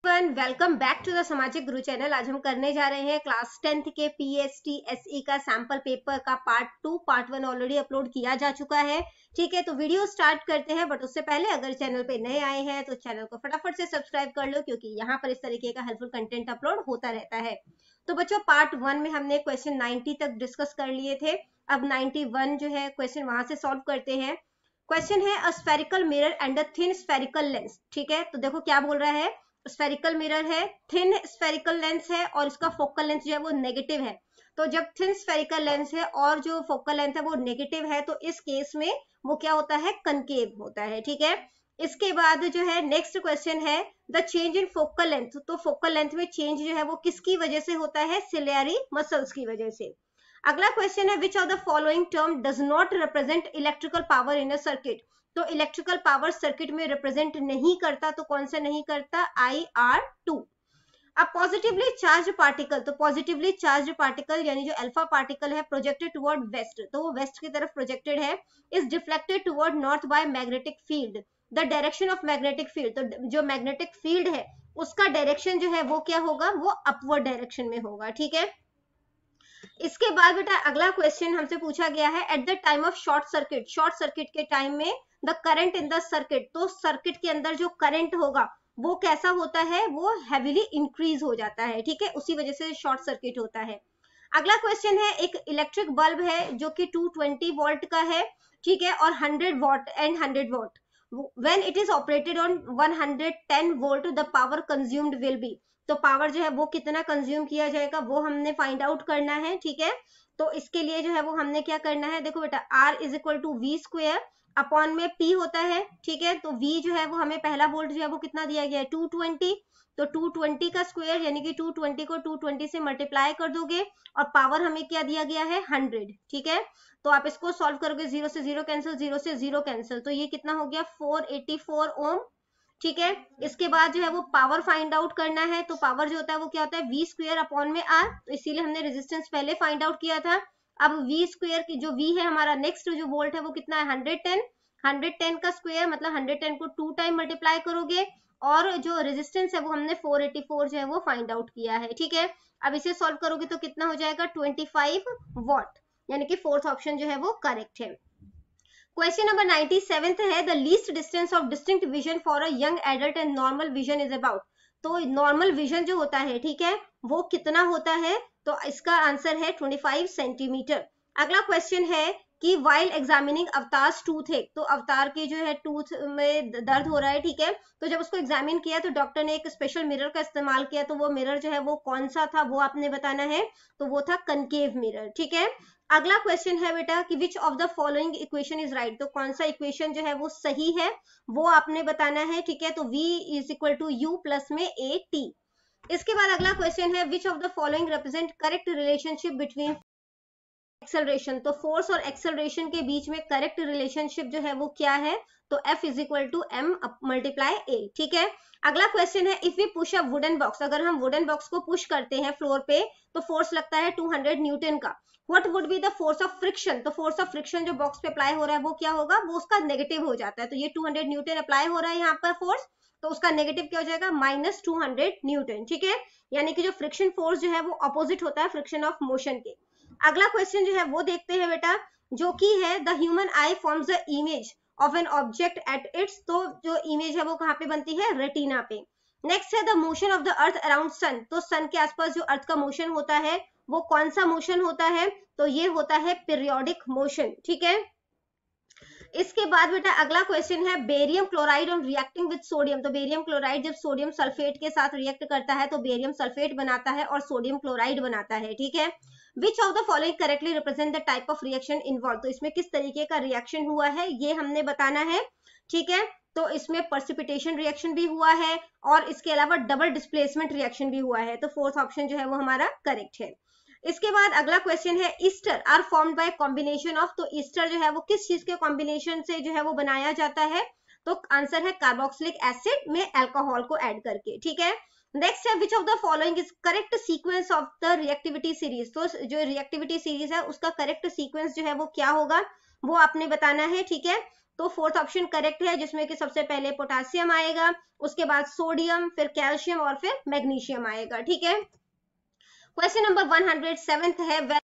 Everyone, welcome back to the Samajik Guru channel. आज हम करने जा रहे हैं क्लास 10th के पीएसटी एसई का सैंपल पेपर का पार्ट 2। पार्ट 1 ऑलरेडी अपलोड किया जा चुका है। ठीक है, तो वीडियो स्टार्ट करते हैं, बट उससे पहले अगर चैनल पे नए आए हैं तो चैनल को फटाफट से सब्सक्राइब कर लो, क्योंकि यहाँ पर इस तरीके का हेल्पफुल कंटेंट अपलोड होता रहता है। तो बच्चों, पार्ट 1 में हमने क्वेश्चन 90 तक डिस्कस कर लिए थे। अब 91 जो है क्वेश्चन वहां से सॉल्व करते हैं। क्वेश्चन है a spherical mirror and a thin spherical lens. ठीक है, तो देखो क्या बोल रहा है। स्फेरिकल मिरर है, थिन स्फेरिकल लेंस है और इसका फोकल लेंथ जो है वो नेगेटिव है। तो जब थिन स्फेरिकल लेंस है और जो फोकल लेंथ है वो नेगेटिव है, तो इस केस में वो क्या होता है, कनकेव होता है। ठीक है, इसके बाद जो है नेक्स्ट क्वेश्चन है the change in focal length. तो फोकल लेंथ में चेंज जो है वो किसकी वजह से होता है, सिलियरी मसल्स की वजह से। अगला क्वेश्चन है which of the following term does not represent electrical power in a circuit. तो इलेक्ट्रिकल पावर सर्किट में रिप्रेजेंट नहीं करता, तो कौन सा नहीं करता, IR2। अब पॉजिटिवली चार्ज पार्टिकल, तो पॉजिटिवली चार्ज पार्टिकल यानी जो अल्फा पार्टिकल है प्रोजेक्टेड टुवर्ड वेस्ट, तो वो वेस्ट की तरफ प्रोजेक्टेड है, is deflected toward north by magnetic field. The direction of magnetic field, तो जो मैग्नेटिक फील्ड है उसका डायरेक्शन जो है वो क्या होगा, वो अपवर्ड डायरेक्शन में होगा। ठीक है, इसके बाद बेटा अगला क्वेश्चन हमसे पूछा गया है at the time of short circuit. Short circuit के टाइम में the current in the circuit, तो सर्किट के अंदर जो करंट होगा वो कैसा होता है, वो हैवीली इंक्रीज हो जाता है। ठीक है, उसी वजह से शॉर्ट सर्किट होता है। अगला क्वेश्चन है एक इलेक्ट्रिक बल्ब है जो कि 220 वोल्ट का है। ठीक है, और 100 what and 100 volt, when it is operated on 110 volt the power consumed will be. तो पावर जो है वो कितना कंज्यूम किया जाएगा वो हमने फाइंड आउट करना है। ठीक है, तो इसके लिए जो है वो हमने क्या करना है, देखो बेटा R is equal to V square upon में P होता है। ठीक है, तो V जो है वो हमें पहला वोल्ट जो है वो कितना दिया गया है, 220। तो 220 का स्क्वायर यानी कि 220 को 220 से मल्टीप्लाई कर दोगे और पावर हमें क्या दिया गया है, 100। ठीक है, तो आप इसको सॉल्व करोगे, 0 से 0 कैंसिल, 0 से 0 कैंसिल, तो ये कितना हो गया, 484 ओम। ठीक है, इसके बाद जो है वो पावर फाइंड आउट करना है। तो पावर जो होता है वो क्या होता है, वी स्क्वेयर अपॉन में आर, तो इसीलिए हमने रेजिस्टेंस पहले फाइंड आउट किया था। अब वी स्क्वेयर की जो वी है हमारा नेक्स्ट जो वोल्ट है वो कितना है, 110। 110 का स्क्वायर मतलब 110 को 2 टाइम मल्टीप्लाई करोगे और जो रेजिस्टेंस है वो हमने 484 जो है वो फाइंड आउट किया है। ठीक है, अब इसे सॉल्व करोगे तो कितना हो जाएगा, 25 वॉट, यानी कि फोर्थ ऑप्शन जो है वो करेक्ट है। क्वेश्चन नंबर 97 है the least distance of distinct vision for a young adult and normal vision is about. तो नॉर्मल विजन जो होता है, ठीक है, वो कितना होता है, तो इसका आंसर है 25 सेंटीमीटर। अगला क्वेश्चन है कि वाइल एग्जामिनिंग अवतार्स टूथ है, तो अवतार की जो है टूथ में दर्द हो रहा है। ठीक है, तो जब उसको एग्जामिन किया तो डॉक्टर ने एक स्पेशल मिरर का इस्तेमाल किया, तो वो मिरर जो है वो कौन सा था वो आपने बताना है, तो वो था कनकेव मिरर। ठीक है, अगला क्वेश्चन है बेटा कि विच of the following equation is right, तो कौन सा इक्वेशन जो है वो सही है वो आपने बताना है। ठीक है, तो V is equal to U plus में AT। इसके बाद अगला क्वेश्चन है which of the following represent correct relationship between acceleration. तो फोर्स और एक्सेलरेशन के बीच में करेक्ट रिलेशनशिप जो है वो क्या है, तो F is equal to M multiply A। ठीक है, अगला क्वेश्चन है if we push a wooden box, अगर हम वुडन बॉक्स को पुश करते हैं फ्लोर पे तो फोर्स लगता है 200 न्यूटन का। What would be the force of friction, तो फोर्स ऑफ फ्रिक्शन जो बॉक्स पे अप्लाई हो रहा है वो क्या होगा, वो उसका नेगेटिव हो जाता है। तो ये 200 न्यूटन अप्लाई हो रहा है यहाँ पर फोर्स, तो उसका नेगेटिव क्या हो जाएगा, -200 न्यूटन। ठीक है, यानी कि जो फ्रिक्शन फोर्स जो है वो अपोजिट होता है फ्रिक्शन ऑफ मोशन के। अगला क्वेश्चन जो है वो देखते हैं बेटा, जो कि है the human I forms the image of an object at its, तो जो इमेज है वो कहाँ पे बनती है, रेटिना पे। नेक्स्ट है the motion of the earth around sun, तो सन के आसपास जो अर्थ का मोशन होता है वो कौन सा मोशन होता है, तो ये होता है पीरियोडिक मोशन। ठीक है, इसके बाद बेटा अगला क्वेश्चन है barium chloride on reacting with sodium. तो बेरियम क्लोराइड जब सोडियम सल्फेट के साथ रिएक्ट करता है तो बेरियम सल्फेट बनाता है और सोडियम क्लोराइड बनाता है। ठीक है, which of the following correctly represent the type of reaction involve, तो इसमें किस तरीके का रिएक्शन हुआ है ये हमने बताना है। ठीक है, तो इसमें प्रेसिपिटेशन रिएक्शन भी हुआ है और इसके अलावा डबल डिस्प्लेसमेंट रिएक्शन भी हुआ है, तो फोर्थ ऑप्शन जो है वो हमारा करेक्ट है। इसके बाद अगला क्वेश्चन है ester are formed by combination of, तो ईस्टर जो है वो किस चीज के कॉम्बिनेशन से जो है वो बनाया जाता है, तो आंसर है कार्बोक्सिलिक एसिड में अल्कोहल को ऐड करके। ठीक है, नेक्स्ट है which of the following is correct sequence of the reactivity series, तो जो रिएक्टिविटी सीरीज है उसका करेक्ट सीक्वेंस जो है वो क्या होगा वो आपने बताना है। ठीक है, तो फोर्थ ऑप्शन करेक्ट है, जिसमें कि सबसे पहले पोटासियम आएगा, उसके बाद सोडियम, फिर कैल्शियम और फिर मैग्नीशियम आएगा। ठीक है, क्वेश्चन नंबर 107 है,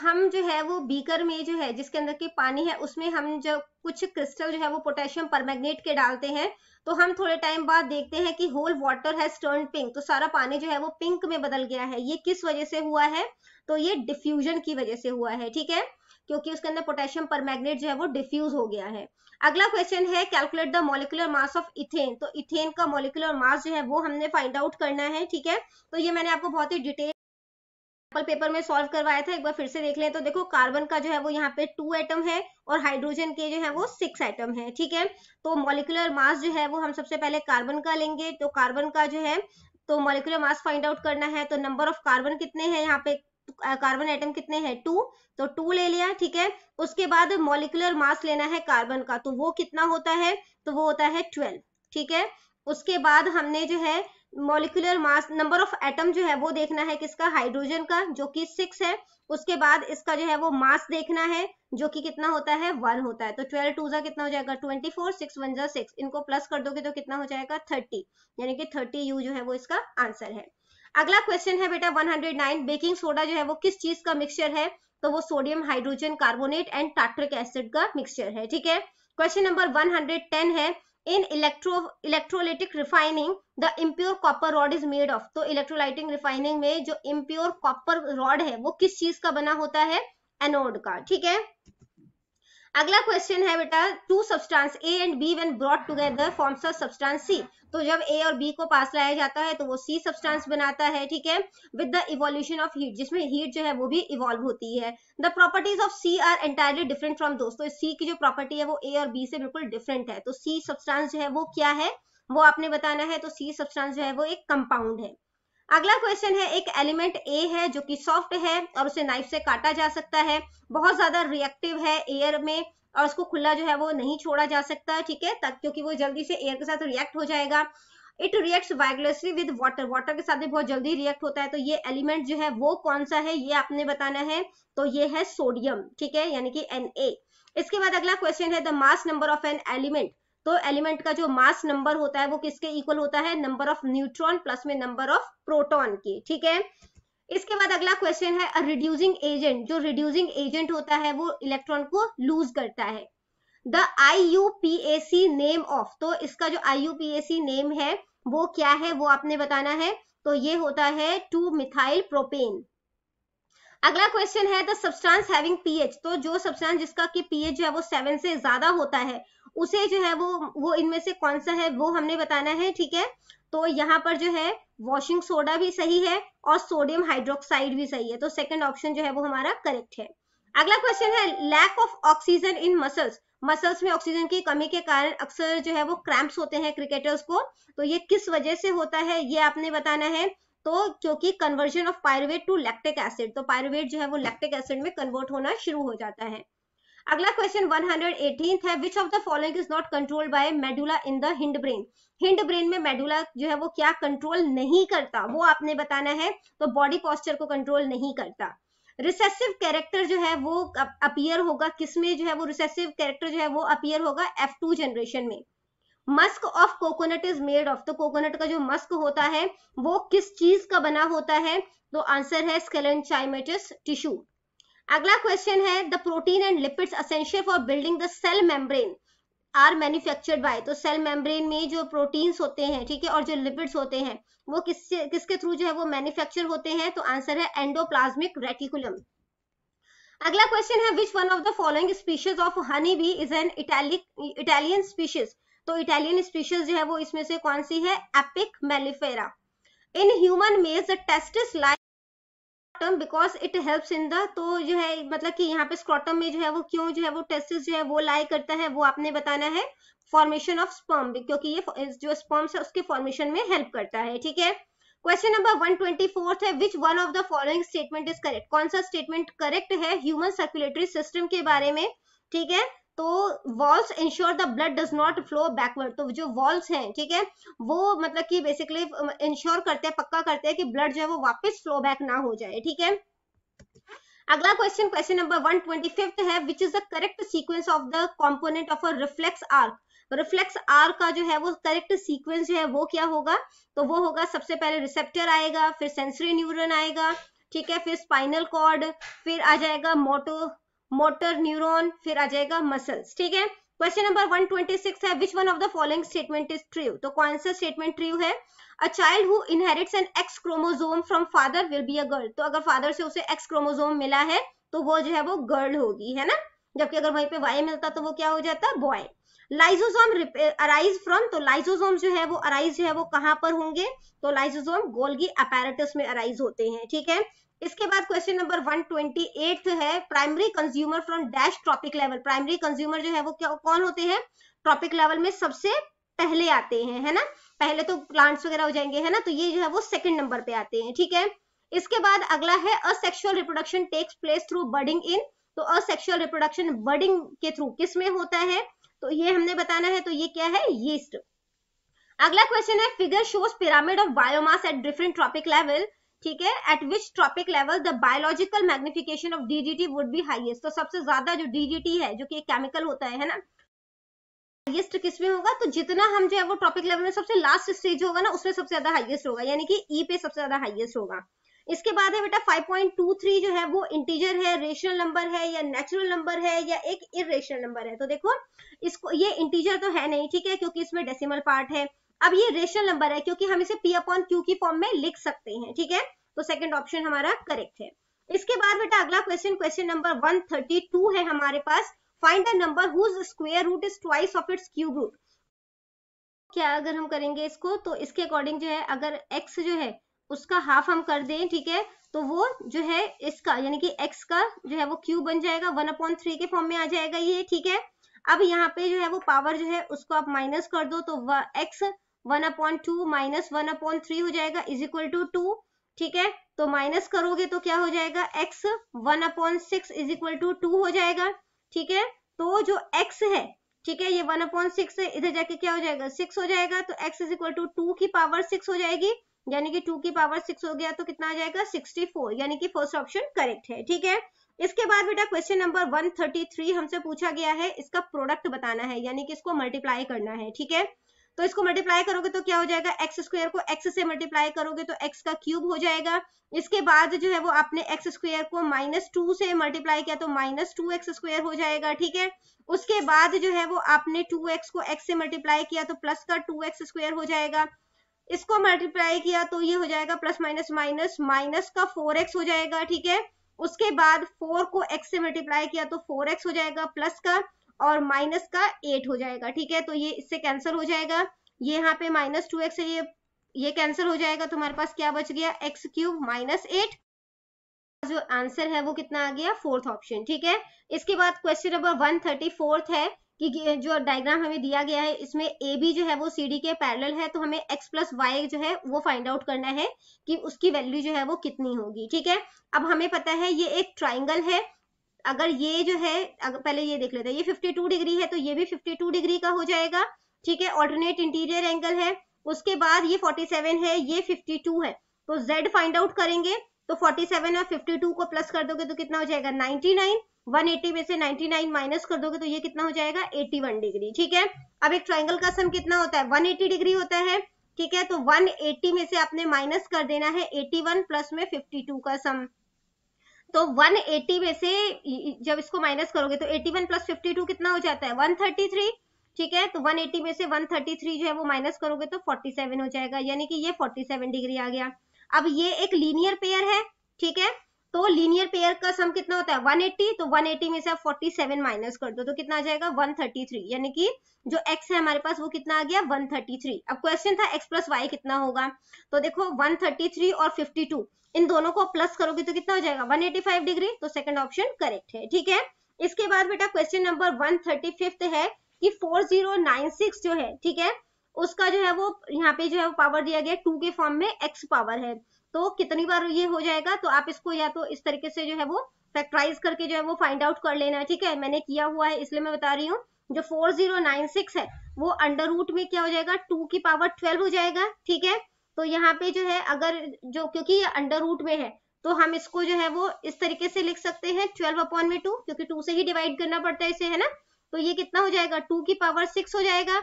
हम जो है वो बीकर में जो है जिसके अंदर की पानी है उसमें हम जब कुछ क्रिस्टल जो है वो पोटेशियम परमैंगनेट के डालते हैं तो हम थोड़े टाइम बाद देखते हैं कि whole water has turn pink, तो सारा पानी जो है वो पिंक में बदल गया है। ये किस वजह से हुआ है? तो ये डिफ्यूजन की वजह से हुआ है। ठीक है, क्योंकि उसके अंदर पोटेशियम परमैंगनेट जो है वो डिफ्यूज हो गया है। अगला क्वेश्चन है, calculate the molecular mass of ethane. तो इथेन का मॉलिक्यूलर मास जो है वो हमने फाइंड आउट करना है। ठीक है, तो ये मैंने आपको बहुत ही डिटेल पेपर में सॉल्व करवाया था, एक बार फिर से देख लें। तो देखो कार्बन का जो है वो यहाँ पे 2 एटम है और हाइड्रोजन के जो है वो 6 एटम है। ठीक है, तो मॉलिक्यूलर मास जो है वो हम सबसे पहले कार्बन का लेंगे। तो कार्बन का जो है तो मॉलिक्यूलर मास फाइंड आउट करना है, तो नंबर ऑफ कार्बन कितने हैं यहाँ पे, कार्बन एटम कितने हैं 2, तो 2 ले लिया। ठीक है, उसके बाद मॉलिक्यूलर मास लेना है कार्बन का, तो वो कितना होता है, तो वो होता है 12। ठीक है, उसके बाद हमने जो है molecular mass number of atom जो है वो देखना है किसका, हाइड्रोजन का, जो कि 6 है। उसके बाद इसका जो है वो मास देखना है जो कि कितना होता है 1 होता है। तो 12 2 जा कितना हो जाएगा 24, 6 1 जा 6, इनको प्लस कर दोगे तो कितना हो जाएगा 30, यानी कि 30 U जो है वो इसका आंसर है। अगला क्वेश्चन है बेटा 109, बेकिंग सोडा जो है वो किस चीज का मिक्सचर है, तो वो sodium hydrogen carbonate and tartaric acid का मिक्सचर है। ठीक है, क्वेश्चन नंबर 110 है, in electrolytic refining the impure copper rod is made of। तो इलेक्ट्रोलाइटिंग रिफाइनिंग में जो impure copper rod है वो किस चीज का बना होता है, एनोड का। ठीक है, अगला क्वेश्चन है बेटा, two substance A and B when brought together forms a substance C. तो जब ए और बी को पास लाया जाता है तो वो सी सब्सटेंस बनाता है। ठीक है, with the evolution of heat, जिसमें हीट जो है वो भी इवॉल्व होती है। The properties of C are entirely different from those. तो सी की जो प्रॉपर्टी है वो ए और बी से बिल्कुल डिफरेंट है। तो सी सब्सटेंस जो है वो क्या है, वो आपने बताना है। तो सी सब्सटेंस जो है वो एक कंपाउंड है। अगला क्वेश्चन है, एक एलिमेंट ए है जो कि सॉफ्ट है और उसे नाइफ से काटा जा सकता है, बहुत ज्यादा रिएक्टिव है एयर में और उसको खुला जो है वो नहीं छोड़ा जा सकता। ठीक है, तब क्योंकि वो जल्दी से एयर के साथ रिएक्ट हो जाएगा। It reacts vigorously with water, water के साथ भी बहुत जल्दी रिएक्ट होता है। तो ये एलिमेंट जो है वो कौन सा है, ये आपने बताना है। तो ये है सोडियम। ठीक है, यानी कि Na। इसके बाद अगला क्वेश्चन है, the mass number of an element. तो एलिमेंट का जो मास नंबर होता है वो किसके इक्वल होता है, नंबर ऑफ न्यूट्रॉन प्लस में नंबर ऑफ प्रोटॉन की। ठीक है, इसके बाद अगला क्वेश्चन है, रिड्यूसिंग एजेंट। जो रिड्यूसिंग एजेंट होता है वो इलेक्ट्रॉन को लूज करता है। The IUPAC name of. तो इसका जो IUPAC नेम है वो क्या है, वो आपने बताना है। तो ये होता है 2 मिथाइल प्रोपेन। अगला क्वेश्चन है, द सब्सटेंस हैविंग pH। तो जो सब्सटेंस जिसका कि pH जो है वो 7 से ज्यादा होता है उसे जो है वो इनमें से कौन सा है वो हमने बताना है। ठीक है, तो यहाँ पर जो है वॉशिंग सोडा भी सही है और सोडियम हाइड्रोक्साइड भी सही है। तो सेकंड ऑप्शन जो है वो हमारा करेक्ट है। अगला क्वेश्चन है, lack of oxygen in muscles. Muscles में ऑक्सीजन की कमी के कारण अक्सर जो है वो क्रैम्प्स होते हैं क्रिकेटर्स को। तो ये किस वजह से होता है ये आपने बताना है। तो क्योंकि conversion of pyruvate to lactic acid, तो पायरुवेट जो है वो लैक्टिक एसिड में कन्वर्ट होना शुरू हो जाता है। अगला क्वेश्चन 118 है, which of the following is not controlled by medulla in the hind brain. Hind brain में मेडुला जो है वो क्या कंट्रोल नहीं करता, वो आपने बताना है। तो बॉडी पोस्चर को कंट्रोल नहीं करता। रिसेसिव कैरेक्टर जो है वो अपीयर होगा किसमें, जो है वो रिसेसिव कैरेक्टर जो है वो अपीयर होगा F2 जनरेशन में। Musk of coconut is made of. तो कोकोनट का जो मस्क होता है वो किस चीज का बना होता है, तो आंसर है स्केलेंचाइमेटस टिश्यू। अगला क्वेश्चन है, the protein and lipids essential for building the cell membrane are manufactured by. तो सेल मेम्ब्रेन में जो प्रोटीन्स होते हैं, ठीक है, और जो लिपिड्स होते हैं वो किसके थ्रू जो है वो मैन्युफैक्चर होते हैं। तो आंसर है एंडोप्लाज्मिक रेटिकुलम। अगला क्वेश्चन है, which one of the following species of honey bee is an Italian species. तो इटालियन स्पीशीज जो है वो इसमें से कौन सी है, epic mellifera. In human mails the testis lie because it helps in the. तो जो है मतलब कि यहाँ पे स्क्रॉटम में जो है वो क्यों जो है वो टेस्टिस जो है वो लाई करता है, वो आपने बताना है। फॉर्मेशन ऑफ स्पर्म, क्योंकि ये जो स्पर्म्स है उसके फॉर्मेशन में हेल्प करता है। ठीक है, क्वेश्चन नंबर 124 है, which one of the following statement is correct. कौन सा स्टेटमेंट करेक्ट है ह्यूमन सर्कुलेटरी सिस्टम के बारे में। ठीक है, तो walls ensure the blood does not flow backward. तो जो वॉल्स हैं, ठीक है, वो मतलब कि बेसिकली इंश्योर करते हैं, पक्का करते हैं कि ब्लड जो है वो वापस फ्लो बैक ना हो जाए। ठीक है, अगला क्वेश्चन, क्वेश्चन नंबर 125 है, which is the correct sequence of the component of a reflex arc. Reflex arc का जो है वो करेक्ट सीक्वेंस जो है वो क्या होगा, तो वो होगा सबसे पहले रिसेप्टर आएगा, फिर सेंसरी न्यूरॉन आएगा, ठीक है, फिर स्पाइनल कॉर्ड, फिर आ जाएगा मोटर न्यूरॉन, फिर आ जाएगा मसल्स, ठीक है। क्वेश्चन नंबर 126 है, which one of the following statement is true. तो कौन सा स्टेटमेंट ट्रू है, a child who inherits an X chromosome from father will be a girl. तो अगर फादर से उसे एक्स क्रोमोसोम मिला है तो वो जो है वो गर्ल होगी, है ना, जबकि अगर वहीं पे वाई मिलता तो वो क्या हो जाता, बॉय। लाइसोसोम अराइज फ्रॉम, तो लाइसोसोम जो है वो अराइज जो है वो कहां पर होंगे, तो लाइसोसोम गोल्गी अपैरेटस में अराइज होते हैं, ठीक है। इसके बाद क्वेश्चन नंबर 128 है, primary consumer from dash trophic level. Primary consumer जो है वो क्या कौन होते हैं, ट्रॉपिक लेवल में सबसे पहले आते हैं, है ना, पहले तो प्लांट्स वगैरह हो जाएंगे, है ना, तो ये जो है वो सेकंड नंबर पे आते हैं, ठीक है। इसके बाद अगला है, asexual reproduction takes place through budding इन। तो असेक्सुअल रिप्रोडक्शन बर्डिंग के थ्रू किस में होता है, तो ये हमने बताना है, तो ये क्या है, यीस्ट। अगला क्वेश्चन है, figure shows pyramid of biomass at different trophic level, ठीक है, eight which trophic level the biological magnification of DDT would be highest. तो सबसे ज्यादा जो डीडीटी है, जो कि एक केमिकल होता है ना, हाईएस्ट किस में होगा, तो जितना हम जो है वो ट्रॉपिक लेवल में सबसे लास्ट स्टेज होगा ना, उसमें सबसे ज्यादा हाईएस्ट होगा, यानी कि ई पे सबसे ज्यादा हाईएस्ट होगा। इसके बाद है बेटा 5.23 जो है वो इंटीजर है, रेशनल नंबर है, या नेचुरल नंबर है, या एक इरेशनल नंबर है। तो देखो इसको, ये इंटीजर तो है नहीं, ठीक है, क्योंकि इसमें डेसिमल पार्ट है। अब ये रेशनल नंबर है क्योंकि हम इसे p अपॉन q की फॉर्म में लिख सकते हैं, ठीक है, तो सेकंड ऑप्शन हमारा करेक्ट है। इसके बाद बेटा अगला क्वेश्चन, क्वेश्चन नंबर 132 है हमारे पास, find the number whose square root is twice of its cube root. क्या अगर हम करेंगे इसको, तो इसके अकॉर्डिंग जो है, अगर x जो है उसका हाफ हम कर दें, ठीक है, तो वो जो है इसका यानी कि x का जो है वो क्यूब बन जाएगा, 1/3 के फॉर्म में आ जाएगा ये, ठीक है। अब यहाँ पे जो है वो पावर जो है उसको आप माइनस कर दो, तो x 1/2 माइनस 1/3 हो जाएगा इज इक्वल टू 2, ठीक है। तो माइनस करोगे तो क्या हो जाएगा, x 1/6 इज इक्वल टू 2 हो जाएगा, ठीक है। तो जो x है, ठीक है, ये 1/6 है, इधर जाके क्या हो जाएगा, 6 हो जाएगा, तो x इज इक्वल टू 2 की पावर 6 हो जाएगी, यानी कि 2 की पावर 6 हो गया तो कितना आ जाएगा, 64, यानी कि फर्स्ट ऑप्शन करेक्ट है, ठीक है। इसके बाद बेटा क्वेश्चन नंबर 133 हमसे पूछा गया है, इसका प्रोडक्ट बताना है, यानी कि इसको मल्टीप्लाई करना है, ठीक है। तो इसको मल्टीप्लाई करोगे तो क्या हो जाएगा, एक्स स्क्वायर को एक्स से मल्टीप्लाई करोगे तो एक्स का क्यूब हो जाएगा। इसके बाद जो है वो आपने एक्स स्क्वायर को -2 से मल्टीप्लाई किया तो -2x स्क्वायर हो जाएगा, ठीक है। उसके बाद जो है वो आपने 2x को x से मल्टीप्लाई किया तो प्लस का 2x स्क्वायर हो जाएगा। इसको मल्टीप्लाई किया तो ये हो जाएगा प्लस माइनस माइनस, माइनस का 4x हो जाएगा, ठीक है। उसके बाद 4 को x से मल्टीप्लाई किया तो 4x हो जाएगा प्लस का, और माइनस का 8 हो जाएगा, ठीक है। तो ये इससे कैंसिल हो जाएगा, ये यहाँ पे -2x है, ये कैंसिल हो जाएगा, तो हमारे पास क्या बच गया, x³ -8। जो आंसर है वो कितना आ गया, फोर्थ ऑप्शन, ठीक है। इसके बाद क्वेश्चन नंबर 134 है कि जो डायग्राम हमें दिया गया है इसमें ए बी जो है वो सी डी के पैरेलल है, तो हमें x प्लस वाई जो है वो फाइंड आउट करना है कि उसकी वैल्यू जो है वो कितनी होगी, ठीक है। अब हमें पता है ये एक ट्राइंगल है, अगर ये जो है, अगर पहले ये देख लेते हैं, ये 52 डिग्री है तो ये भी 52 डिग्री का हो जाएगा, ठीक है, ऑल्टरनेट इंटीरियर एंगल है। उसके बाद ये 47 है, ये 52 है, तो z फाइंड आउट करेंगे, तो 47 और 52 को प्लस कर दोगे तो कितना हो जाएगा, 99। 180 में से 99 माइनस कर दोगे तो ये कितना हो जाएगा, 81 डिग्री, ठीक है। अब एक ट्राइंगल का सम कितना होता है, 180 डिग्री होता है, ठीक है। तो 180 में से आपने माइनस कर देना है 81 प्लस में 52 का सम, तो 180 में से जब इसको माइनस करोगे तो 81 प्लस 52 कितना हो जाता है, 133, ठीक है। तो 180 में से 133 जो है वो माइनस करोगे तो 47 हो जाएगा, यानी कि ये 47 डिग्री आ गया। अब ये एक लीनियर पेयर है, ठीक है, तो लीनियर पेयर का सम कितना होता है 180, तो 180 में से आप 47 माइनस कर दो तो कितना आ जाएगा 133, यानी कि जो x है हमारे पास वो कितना आ गया 133। अब क्वेश्चन था x प्लस वाई कितना होगा, तो देखो 133 और 52 इन दोनों को प्लस करोगे तो कितना हो जाएगा 185 डिग्री, तो सेकंड ऑप्शन करेक्ट है, ठीक है। इसके बाद बेटा क्वेश्चन नंबर 135 है कि 4096 जो है, ठीक है, उसका जो है वो यहाँ पे जो है वो पावर दिया गया 2 के फॉर्म में x पावर है, तो कितनी बार ये हो जाएगा, तो आप इसको या तो इस तरीके से जो है वो फैक्टराइज करके जो है वो फाइंड आउट कर लेना, ठीक है, मैंने किया हुआ है इसलिए मैं बता रही हूँ। जो 4096 है वो अंडर रूट में क्या हो जाएगा 2 की पावर 12 हो जाएगा, ठीक है। तो यहाँ पे जो है अगर जो, क्योंकि ये अंडर रूट में है तो हम इसको जो है वो इस तरीके से लिख सकते हैं 12/2, क्योंकि 2 से ही डिवाइड करना पड़ता है इसे, है ना। तो ये कितना हो जाएगा, 2 की पावर 6 हो जाएगा।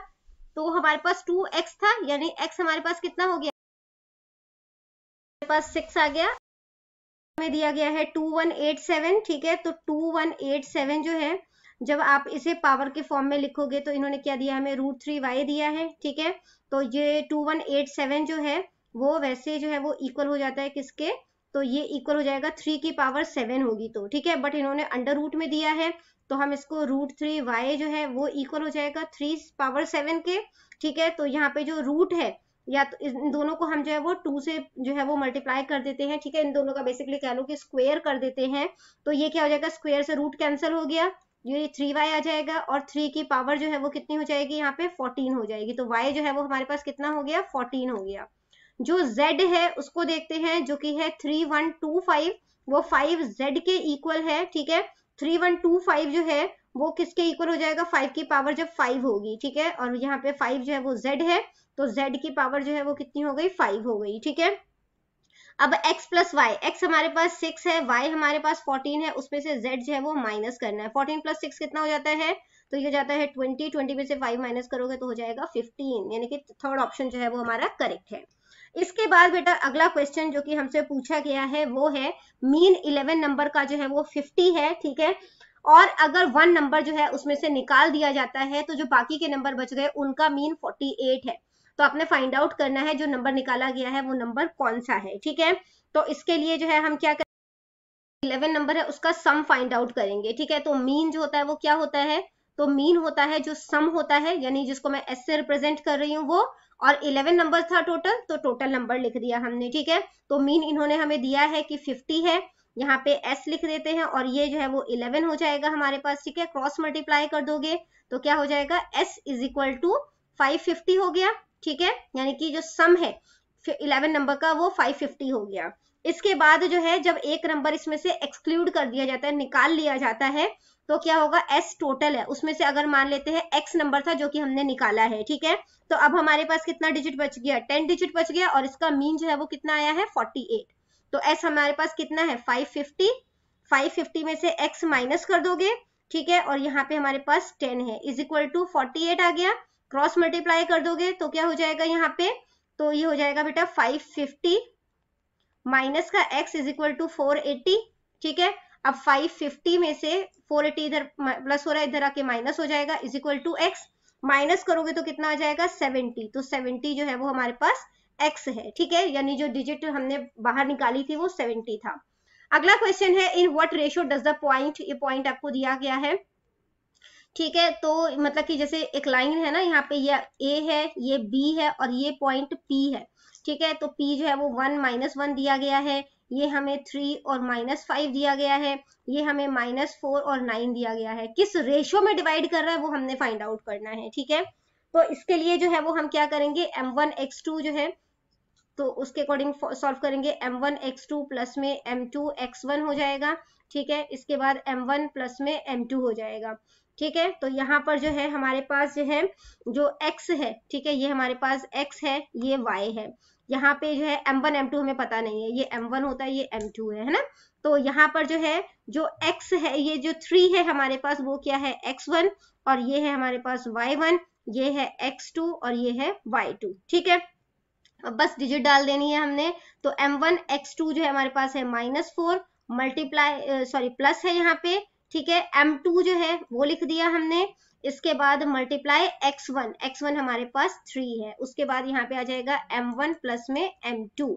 तो हमारे पास 2x था, यानी x हमारे पास कितना हो गया, हमारे पास 6 आ गया। में दिया गया है 2187, ठीक है। तो 2187 जो है, जब आप इसे पावर के फॉर्म में लिखोगे तो इन्होंने क्या दिया हमें, √3y दिया है, ठीक है। तो ये 2187 जो है वो वैसे जो है वो इक्वल हो जाता है किसके, तो ये इक्वल हो जाएगा 3 की पावर 7 होगी, तो ठीक है। बट इन्होंने अंडर रूट में दिया है, तो हम इसको √3y जो है वो इक्वल हो जाएगा 3 पावर 7 के, ठीक है। तो यहाँ पे जो रूट है, या तो इन दोनों को हम जो है वो 2 से जो है वो मल्टीप्लाई कर देते हैं, ठीक है। इन दोनों का बेसिकली कह लो कि स्क्वायर कर देते हैं। तो ये क्या हो जाएगा, स्क्वायर से रूट कैंसिल हो गया, ये 3y आ जाएगा, और 3 की पावर जो है वो कितनी हो जाएगी, यहाँ पे 14 हो जाएगी। तो y जो है वो हमारे पास कितना हो गया, 14 हो गया। जो z है उसको देखते हैं, जो कि है 3125, वो 5z के इक्वल है, ठीक है। 3125 जो है वो किसके इक्वल हो जाएगा, 5 की पावर जब 5 होगी, ठीक है। और यहाँ पे 5 जो है वो z है, तो z की पावर जो है वो कितनी हो गई, 5 हो गई, ठीक है। अब x प्लस वाई, x हमारे पास 6 है, y हमारे पास 14 है, उसमें से z जो है वो माइनस करना है। 14 प्लस 6 कितना हो जाता है, तो ये हो जाता है 20, 20 में से 5 माइनस करोगे तो हो जाएगा 15, यानी कि थर्ड ऑप्शन जो है वो हमारा करेक्ट है। इसके बाद बेटा अगला क्वेश्चन जो कि हमसे पूछा गया है वो है, मीन 11 नंबर का जो है वो 50 है, ठीक है। और अगर 1 नंबर जो है उसमें से निकाल दिया जाता है तो जो बाकी के नंबर बच गए उनका मीन 48 है। तो आपने फाइंड आउट करना है जो नंबर निकाला गया है वो नंबर कौन सा है, ठीक है। तो इसके लिए जो है हम क्या करेंगे, 11 नंबर है उसका सम फाइंड आउट करेंगे, ठीक है। तो मीन जो होता है वो क्या होता है, तो मीन होता है जो सम होता है, यानी जिसको मैं एस से रिप्रेजेंट कर रही हूँ वो, और 11 नंबर था टोटल, तो टोटल नंबर लिख दिया हमने, ठीक है। तो मीन इन्होंने हमें दिया है कि 50 है, यहाँ पे s लिख देते हैं, और ये जो है वो 11 हो जाएगा हमारे पास, ठीक है। क्रॉस मल्टीप्लाई कर दोगे तो क्या हो जाएगा, s इज इक्वल टू 550 हो गया, ठीक है। यानी कि जो सम है 11 नंबर का वो 550 हो गया। इसके बाद जो है जब एक नंबर इसमें से एक्सक्लूड कर दिया जाता है, निकाल लिया जाता है, तो क्या होगा, s टोटल है, उसमें से अगर मान लेते हैं x नंबर था जो कि हमने निकाला है, ठीक है। तो अब हमारे पास कितना डिजिट बच गया, 10 डिजिट बच गया, और इसका मीन जो है वो कितना आया है, 48। तो s हमारे पास कितना है, 550, 550 में से x माइनस कर दोगे, ठीक है। और यहाँ पे हमारे पास 10 है, इज इक्वल टू 48 आ गया। क्रॉस मल्टीप्लाई कर दोगे तो क्या हो जाएगा यहाँ पे, तो ये हो जाएगा बेटा 550 माइनस का x इज इक्वल टू 480, ठीक है। अब 550 में से 480 इधर प्लस हो रहा है, इधर आके माइनस हो जाएगा, is equal to x, minus करोगे तो कितना आ जाएगा, 70। तो 70 जो है वो हमारे पास x है, ठीक है। यानी जो डिजिट हमने बाहर निकाली थी वो 70 था। अगला क्वेश्चन है, in what ratio does the point, ये पॉइंट आपको दिया गया है, ठीक है। तो मतलब कि जैसे एक लाइन है ना, यहाँ पे ये A है, ये B है, और ये पॉइंट P है, ठीक है। तो P जो है वो 1 -1 दिया गया है, ये हमें 3 और -5 दिया गया है, ये हमें -4 और 9 दिया गया है। किस रेशियो में डिवाइड कर रहा है वो हमने फाइंड आउट करना है, ठीक है। तो इसके लिए जो है वो हम क्या करेंगे, m1x2 जो है, तो उसके अकॉर्डिंग सॉल्व करेंगे। m1x2 प्लस में m2x1 हो जाएगा, ठीक है। इसके बाद m1 प्लस में m2 हो जाएगा, ठीक है। तो यहाँ पर जो है हमारे पास जो है जो x है, ठीक है, ये हमारे पास x है, ये y है। यहाँ पे जो है m1 m2 हमें पता नहीं है, ये m1 होता है, ये m2 है ना। तो यहाँ पर जो है जो x है, ये जो 3 है हमारे पास, वो क्या है, x1, और ये है हमारे पास y1, ये है x2 और ये है y2, ठीक है। अब बस डिजिट डाल देनी है हमने। तो m1 x2 जो है हमारे पास है -4, मल्टीप्लाई सॉरी प्लस है यहाँ पे, ठीक है। m2 जो है वो लिख दिया हमने, इसके बाद मल्टीप्लाई x1 हमारे पास 3 है, उसके बाद यहाँ पे आ जाएगा m1 प्लस में m2,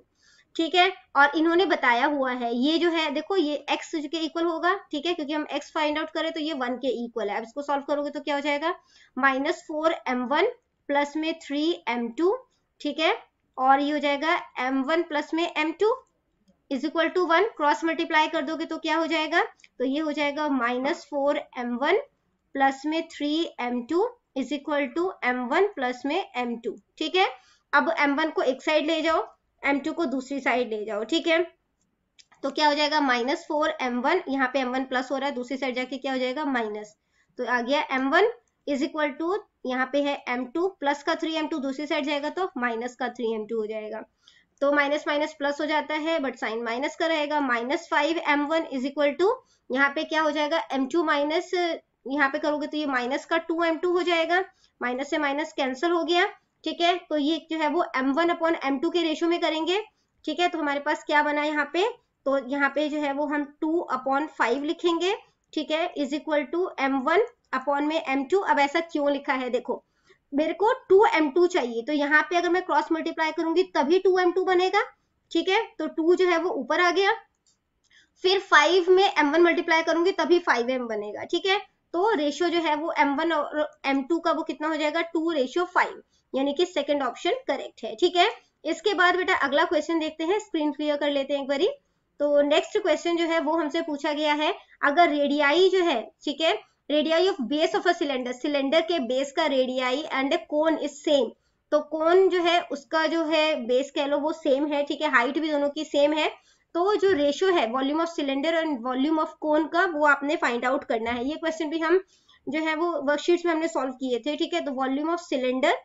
ठीक है। और इन्होंने बताया हुआ है ये जो है, देखो ये x के इक्वल होगा, ठीक है, क्योंकि हम x फाइंड आउट करें तो ये 1 के इक्वल है। अब इसको सॉल्व करोगे तो क्या हो जाएगा, -4 m1 प्लस में 3 m2, ठीक है। और ये हो जाएगा m1 प्लस में m2 is equal to 1, cross multiply कर दोगे तो क्या हो जाएगा, तो ये हो जाएगा -4 m1 प्लस में 3 m2 is equal to m1 plus में m2, ठीक है। अब m1 को एक साइड ले जाओ, m2 को दूसरी साइड ले जाओ, ठीक है। तो क्या हो जाएगा, -4 m1, यहाँ पे m1 प्लस हो रहा है, दूसरी साइड जाके क्या हो जाएगा, माइनस। तो आ गया m1 इज इक्वल टू, यहाँ पे है m2 प्लस का 3 m2, दूसरी साइड जाएगा तो माइनस का 3 m2 हो जाएगा। तो माइनस माइनस प्लस हो जाता है, बट साइन माइनस का रहेगा। -5m1 इज इक्वल टू, यहाँ पे क्या हो जाएगा, m2 माइनस, यहाँ पे करोगे तो ये माइनस का 2m2 हो जाएगा, माइनस से माइनस कैंसिल हो गया, ठीक है। तो ये जो है वो m1 अपॉन m2 के रेशो में करेंगे, ठीक है। तो हमारे पास क्या बना यहाँ पे, तो यहाँ पे जो है वो हम 2/5 लिखेंगे, ठीक है, is equal to m1 upon में m2। अब ऐसा क्यों लिखा है, देखो मेरे को 2m2 चाहिए, तो यहाँ पे अगर मैं क्रॉस मल्टीप्लाई करूंगी तभी 2m2 बनेगा, ठीक है। तो 2 जो है वो ऊपर आ गया, फिर 5 में m1 मल्टीप्लाई करूंगी तभी 5m बनेगा, ठीक है। तो रेशियो जो है वो m1 और m2 का वो कितना हो जाएगा, 2:5, यानी कि सेकंड ऑप्शन करेक्ट है, ठीक है। इसके बाद बेटा अगला क्वेश्चन देखते हैं, स्क्रीन क्लियर कर लेते हैं एक बारी। तो नेक्स्ट क्वेश्चन जो है वो हमसे पूछा गया है, अगर रेडियाई जो है, ठीक है, radii of base of a cylinder, cylinder के बेस का radii and cone is same, तो कोन जो है उसका जो है बेस कह लो वो सेम है, ठीक है, हाइट भी दोनों की सेम है, तो जो रेशियो है volume of cylinder and volume of cone का वो आपने फाइंड आउट करना है। ये क्वेश्चन भी हम जो है वो वर्कशीट्स में हमने सॉल्व किए थे, ठीक है। तो वॉल्यूम ऑफ सिलेंडर,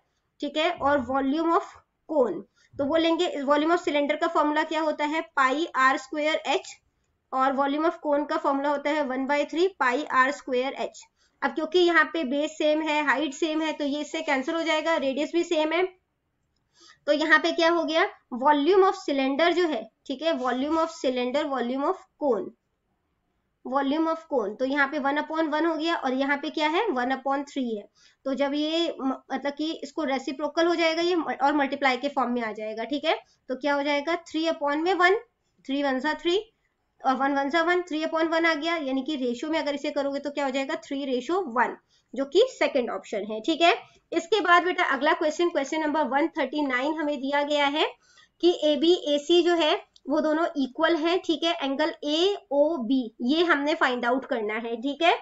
ठीक है, और वॉल्यूम ऑफ कोन, तो वो लेंगे। वॉल्यूम ऑफ सिलेंडर का फॉर्मूला क्या होता है, πr²h, और वॉल्यूम ऑफ कोन का फॉर्मूला होता है 1/3 πr²h। अब क्योंकि यहाँ पे बेस सेम है, हाइट सेम है, तो ये इससे कैंसिल हो जाएगा, रेडियस भी सेम है, तो यहाँ पे क्या हो गया, वॉल्यूम ऑफ सिलेंडर जो है, ठीक है, volume of cylinder, volume of cone, volume of cone, तो यहाँ पे 1/1 हो गया, और यहाँ पे क्या है 1/3 है। तो जब ये मतलब कि इसको रेसिप्रोकल हो जाएगा ये, और मल्टीप्लाई के फॉर्म में आ जाएगा, ठीक है। तो क्या हो जाएगा 3/1, 3 1 3 और 1 1 1, 3/1 आ गया, यानी कि रेशियो में अगर इसे करोगे तो क्या हो जाएगा 3:1, जो कि सेकंड ऑप्शन है, ठीक है। इसके बाद बेटा अगला क्वेश्चन, क्वेश्चन नंबर 139 हमें दिया गया है कि ए बी ए सी जो है वो दोनों इक्वल है, ठीक है, एंगल ए ओ बी ये हमने फाइंड आउट करना है, ठीक है।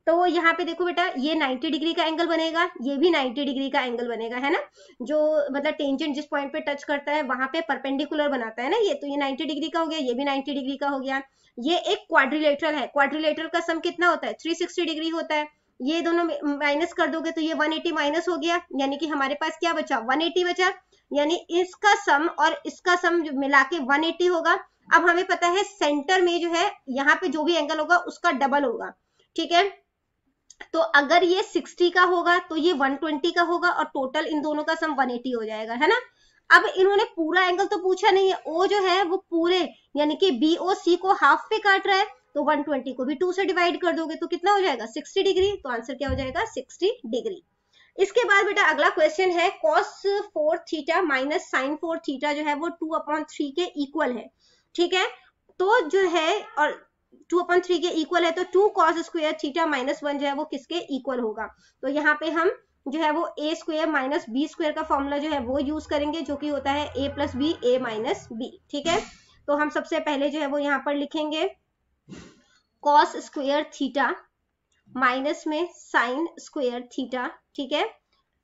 तो यहाँ पे देखो बेटा ये 90 डिग्री का एंगल बनेगा, ये भी 90 डिग्री का एंगल बनेगा, है ना, जो मतलब टेंजेंट जिस पॉइंट पे टच करता है वहां पे परपेंडिकुलर बनाता है ना ये, तो ये 90 डिग्री का हो गया, ये भी 90 डिग्री का हो गया। ये एक क्वाड्रिलेटरल है, क्वाड्रिलेटरल का सम कितना होता है 360 डिग्री होता है, ये दोनों माइनस कर दोगे तो ये 180 माइनस हो गया, यानी कि हमारे पास क्या बचा 180 बचा, यानी इसका सम और इसका सम मिला के 180 होगा। अब हमें पता है सेंटर में जो है यहाँ पे जो भी एंगल होगा उसका डबल होगा, ठीक है। तो अगर ये 60 का होगा तो ये 120 का होगा, और टोटल इन दोनों का सम 180 हो जाएगा, है ना। अब इन्होंने पूरा एंगल तो पूछा नहीं है, ओ जो है वो पूरे यानी कि बी ओ सी को हाफ पे काट रहा है, तो 120 को भी 2 से डिवाइड कर दोगे तो कितना हो जाएगा 60 डिग्री, तो आंसर क्या हो जाएगा 60 डिग्री। इसके बाद बेटा अगला क्वेश्चन है cos 4 theta minus sin 4 theta जो है वो 2/3 के इक्वल है, ठीक है। तो जो है और 2/3 के इक्वल है, तो 2 cos स्क्वायर थीटा माइनस 1 जो है वो किसके इक्वल होगा, तो यहाँ पे हम जो है वो a square minus B square का फॉर्मूला जो है वो यूज करेंगे, जो कि होता है a plus B a minus B, ठीक है। तो हम सबसे पहले जो है वो यहाँ पर लिखेंगे cos स्क्वायर थीटा माइनस में साइन स्क्वायर थीटा, ठीक है,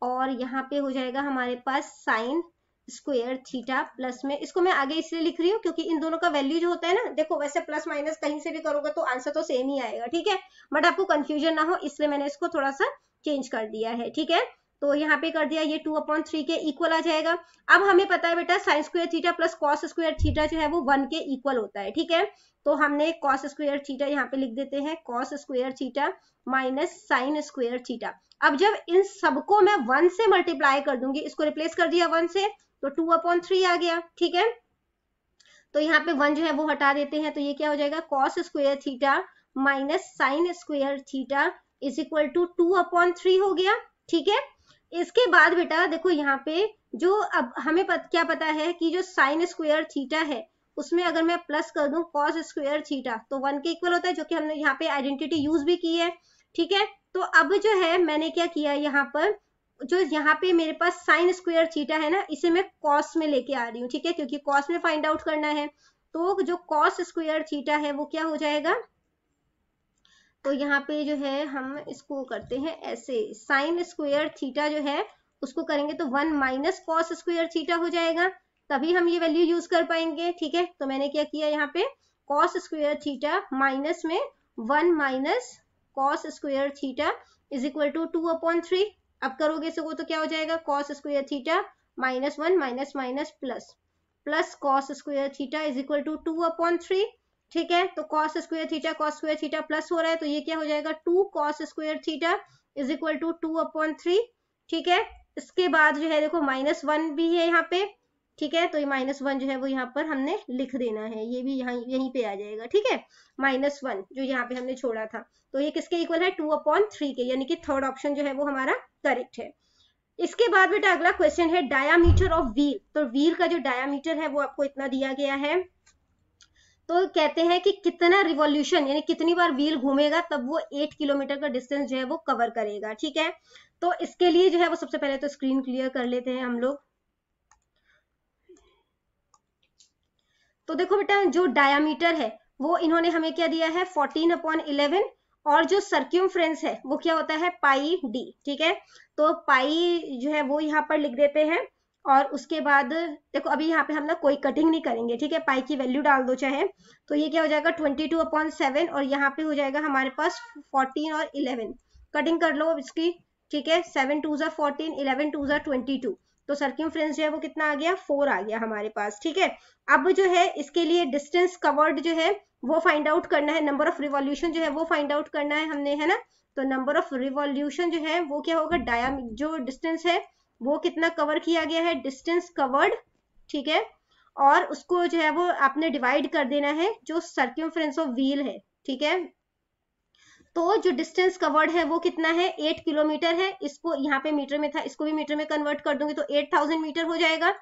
और यहाँ पे हो जाएगा हमारे पास साइन स्क्वायर थीटा प्लस में, इसको मैं आगे इसलिए लिख रही हूँ क्योंकि इन दोनों का वैल्यू जो होता है ना, देखो वैसे प्लस माइनस कहीं से भी करोगे तो आंसर तो सेम ही आएगा, ठीक है, बट आपको कंफ्यूजन ना हो इसलिए मैंने इसको थोड़ा सा चेंज कर दिया है, ठीक है। तो यहाँ पे कर दिया, ये 2/3 के इक्वल आ जाएगा। अब हमें पता है बेटा sign square theta plus cos square theta जो है वो 1 के इक्वल होता है, ठीक है। तो हमने कॉस स्क्वायर थीटा यहाँ पे लिख देते हैं, cos square theta minus sine square theta. अब जब इन सबको मैं 1 से मल्टीप्लाई कर दूंगी, इसको रिप्लेस कर दिया 1 से, तो 2/3 आ गया, ठीक है। तो यहाँ पे 1 जो है वो हटा देते हैं, तो ये क्या हो जाएगा cos square theta minus sine square theta is equal to 2/3 हो गया, ठीक है। इसके बाद बेटा देखो यहाँ पे जो अब हमें क्या पता है कि जो साइन स्क्वायर थीटा है उसमें अगर मैं प्लस कर दूं कॉस स्क्वायर थीटा तो 1 के इक्वल होता है, जो कि हमने यहाँ पे आइडेंटिटी यूज भी की है, ठीक है। तो अब जो है मैंने क्या किया यहाँ पर, जो यहाँ पे मेरे पास साइन स्क्वायर थीटा है ना, इसे मैं कॉस में लेके आ रही हूँ, ठीक है, क्योंकि कॉस में फाइंड आउट करना है। तो जो कॉस स्क्वायर थीटा है वो क्या हो जाएगा, तो यहाँ पे जो है हम इसको करते हैं ऐसे, साइन स्क्वायर थीटा जो है उसको करेंगे तो 1 माइनस कॉस स्क्वायर थीटा हो जाएगा, तभी हम ये वैल्यू यूज कर पाएंगे, ठीक है। तो मैंने क्या किया यहाँ पे कॉस स्क्वायर थीटा माइनस में 1 minus cos square theta is equal to 2/3। अब करोगे इसको तो क्या हो जाएगा cos square theta minus 1 minus minus plus, plus cos square theta is equal to 2/3। ठीक है, तो कॉस स्क्वायर थीटा प्लस हो रहा है, तो ये क्या हो जाएगा 2 cos square theta is equal to 2/3। ठीक है, इसके बाद जो है देखो -1 भी है यहाँ पे। ठीक है, तो ये -1 जो है वो यहाँ पर हमने लिख देना है, ये भी यहाँ यहीं पे आ जाएगा। ठीक है, -1 जो यहाँ पे हमने छोड़ा था, तो ये किसके इक्वल है 2/3 के, यानी कि थर्ड ऑप्शन जो है वो हमारा करेक्ट है। इसके बाद बेटा अगला क्वेश्चन है डायामीटर ऑफ व्हील। तो व्हील का जो डायामीटर है वो आपको इतना दिया गया है, तो कहते हैं कि कितना रिवॉल्यूशन यानी कितनी बार व्हील घूमेगा तब वो 8 किलोमीटर का डिस्टेंस जो है वो कवर करेगा। ठीक है, तो इसके लिए जो है वो सबसे पहले तो स्क्रीन क्लियर कर लेते हैं हम लोग। तो देखो बेटा जो डायामीटर है वो इन्होंने हमें क्या दिया है 14/11, और जो सर्क्यूमफ्रेंस है वो क्या होता है पाई डी। ठीक है, तो पाई जो है वो यहाँ पर लिख देते हैं, और उसके बाद देखो अभी यहाँ पे हम लोग कोई कटिंग नहीं करेंगे। ठीक है, पाई की वैल्यू डाल दो चाहे, तो ये क्या हो जाएगा 22/7, और यहाँ पे हो जाएगा हमारे पास 14 और 11, कटिंग कर लो इसकी। ठीक है, 7 2 ज़ा 14, 11 2 ज़ा 22, तो सर्क्यूमफ्रेंस जो है वो कितना आ गया 4 आ गया हमारे पास। ठीक है, अब जो है इसके लिए डिस्टेंस कवर्ड जो है वो फाइंड आउट करना है, नंबर ऑफ रिवॉल्यूशन जो है वो फाइंड आउट करना है हमने, है ना। तो नंबर ऑफ रिवॉल्यूशन जो है वो क्या होगा जो डिस्टेंस है वो कितना कवर किया गया है, डिस्टेंस कवर्ड। ठीक है, और उसको जो है वो आपने डिवाइड कर देना है जो सर्क्यूमफ्रेंस ऑफ व्हील है। ठीक है, तो जो डिस्टेंस कवर्ड है वो कितना है 8 किलोमीटर है। इसको यहाँ पे मीटर में था, इसको भी मीटर में कन्वर्ट कर दूंगी तो 8000 मीटर हो जाएगा।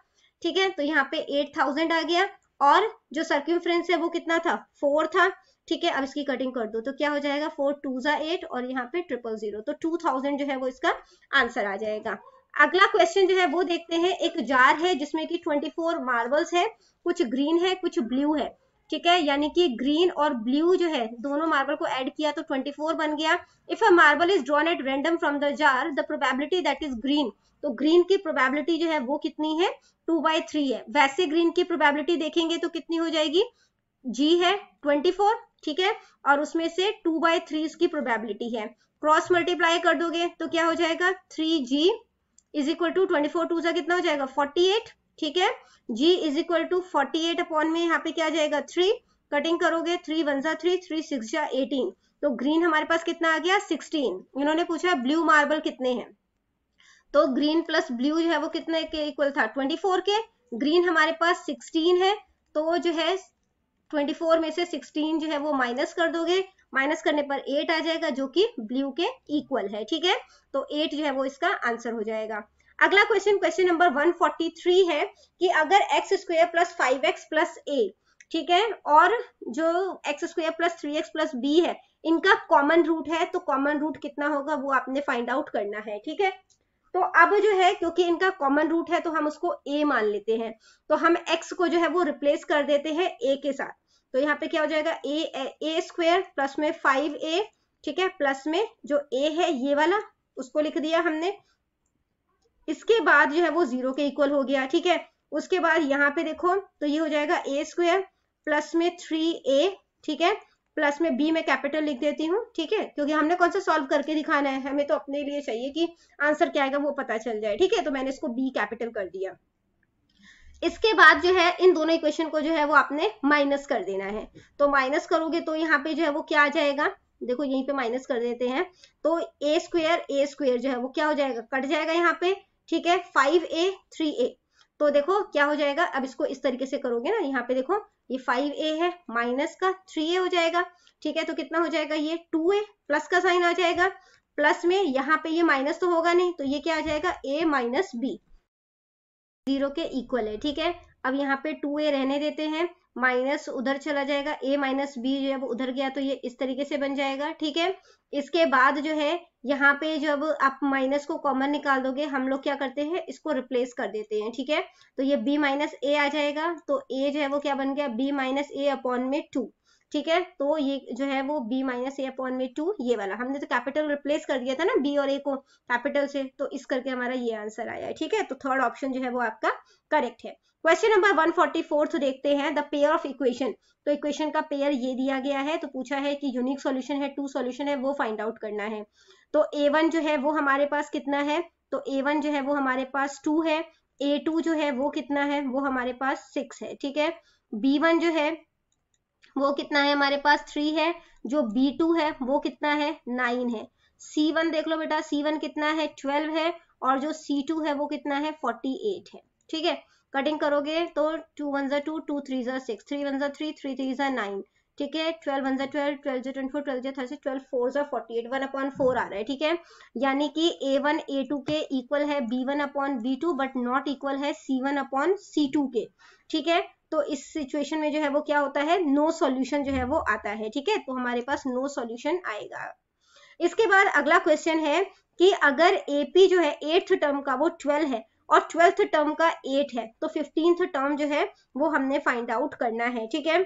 ठीक है, तो यहाँ पे 8000 आ गया, और जो सर्क्यूमफ्रेंस है वो कितना था 4 था। ठीक है, अब इसकी कटिंग कर दो तो क्या हो जाएगा 4 2 ज़ा 8, और यहाँ पे 000, तो 2000 जो है वो इसका आंसर आ जाएगा। अगला क्वेश्चन जो है वो देखते हैं। एक जार है जिसमें कि 24 मार्बल्स है, कुछ ग्रीन है कुछ ब्लू है। ठीक है, यानी कि ग्रीन और ब्लू जो है दोनों मार्बल को ऐड किया तो 24 बन गया। If a marble is drawn at random from the jar, the probability that is green, तो ग्रीन की प्रोबेबिलिटी जो है वो कितनी है 2/3 है। वैसे ग्रीन की प्रोबेबिलिटी देखेंगे तो कितनी हो जाएगी, जी है 24। ठीक है, और उसमें से 2/3 इसकी प्रोबेबिलिटी है, क्रॉस मल्टीप्लाई कर दोगे तो क्या हो जाएगा 3g इज इक्वल टू 24 2 सा कितना हो जाएगा 48। ठीक है, g is equal to 48 upon में यहाँ पे क्या आ जाएगा 3, कटिंग करोगे 3 1 ज़ा 3, 3 6 ज़ा 18, तो ग्रीन हमारे पास कितना आ गया 16। इन्होंने पूछा ब्लू मार्बल कितने हैं, तो ग्रीन प्लस ब्लू जो है वो कितने के इक्वल था 24 के। ग्रीन हमारे पास 16 है, तो जो है 24 में से 16 जो है वो माइनस कर दोगे, माइनस करने पर 8 आ जाएगा जो कि ब्लू के इक्वल है। ठीक है, तो 8 जो है वो इसका आंसर हो जाएगा। अगला क्वेश्चन, क्वेश्चन नंबर 143 है कि अगर x square plus 5x plus a, ठीक है, और जो x square plus 3x plus b है इनका कॉमन रूट है, तो कॉमन रूट कितना होगा वो आपने फाइंड आउट करना है। ठीक है, तो अब जो है क्योंकि इनका कॉमन रूट है तो हम उसको a मान लेते हैं, तो हम x को जो है वो रिप्लेस कर देते हैं a के साथ, तो यहाँ पे क्या हो जाएगा a स्क्वायर प्लस में 5a। ठीक है, प्लस में जो a है ये वाला उसको लिख दिया हमने, इसके बाद जो है वो 0 के इक्वल हो गया। ठीक है, उसके बाद यहाँ पे देखो तो ये हो जाएगा a स्क्वायर प्लस में 3a। ठीक है, प्लस में b में कैपिटल लिख देती हूँ। ठीक है, क्योंकि हमने कौन सा सॉल्व करके दिखाना है, हमें तो अपने लिए चाहिए कि आंसर क्या आएगा वो पता चल जाए। ठीक है, तो मैंने इसको b कैपिटल कर दिया। इसके बाद जो है इन दोनों इक्वेशन को जो है वो आपने माइनस कर देना है, तो माइनस करोगे तो यहाँ पे जो है वो क्या आ जाएगा, देखो यहीं पे माइनस कर देते हैं, तो a स्क्वायर जो है वो क्या हो जाएगा कट जाएगा यहाँ पे। ठीक है, 5a 3a, तो देखो क्या हो जाएगा, अब इसको इस तरीके से करोगे ना, यहाँ पे देखो ये 5a है माइनस का 3a हो जाएगा। ठीक है, तो कितना हो जाएगा ये 2a, प्लस का साइन आ जाएगा, प्लस में यहाँ पे ये माइनस तो होगा नहीं, तो ये क्या आ जाएगा a माइनस b 0 के इक्वल है। ठीक है, अब यहाँ पे 2a रहने देते हैं, माइनस उधर चला जाएगा, a माइनस b जो है वो उधर गया तो ये इस तरीके से बन जाएगा। ठीक है, इसके बाद जो है यहाँ पे जब आप माइनस को कॉमन निकाल दोगे, हम लोग क्या करते हैं इसको रिप्लेस कर देते हैं। ठीक है, तो ये b माइनस a आ जाएगा, तो a जो है वो क्या बन गया b माइनस a अपॉन में 2। ठीक है, तो ये जो है वो b माइनस a अपॉन में 2, ये वाला हमने तो कैपिटल रिप्लेस कर दिया था ना b और a को कैपिटल से, तो इस करके हमारा ये आंसर आया है। ठीक है, तो थर्ड ऑप्शन जो है वो आपका करेक्ट है। क्वेश्चन नंबर 144 देखते हैं, द पेयर ऑफ इक्वेशन। तो इक्वेशन का पेयर ये दिया गया है, तो पूछा है कि यूनिक सॉल्यूशन है, 2 सॉल्यूशन है, वो फाइंड आउट करना है। तो a1 जो है वो हमारे पास कितना है, तो a1 जो है वो हमारे पास 2 है, A2 जो है वो कितना है, वो हमारे पास 6 है, ठीक है। B1 जो है वो कितना है, हमारे पास 3 है। जो B2 है वो कितना है, 9 है। C1 देख लो बेटा, C1 कितना है, 12 है। और जो C2 है वो कितना है, 48 है, ठीक है। कटिंग करोगे तो 2 1 2, 2 3 6, 3 1 3, 3 3 9, ठीक है। 12 1 12, 12 24, 12 30, 12 4 48, 1/4 आ रहा है, ठीक है। यानी कि A1 A2 के इक्वल है B1/B2 बट नॉट इक्वल है C1/C2 के, ठीक है। तो इस सिचुएशन में जो है वो क्या होता है, नो सॉल्यूशन जो है वो आता है, ठीक है। तो हमारे पास नो सॉल्यूशन आएगा। इसके बाद अगला क्वेश्चन है कि अगर AP जो है 8th टर्म का वो 12 है और 12th टर्म का 8 है, तो 15th टर्म जो है वो हमने फाइंड आउट करना है, ठीक है।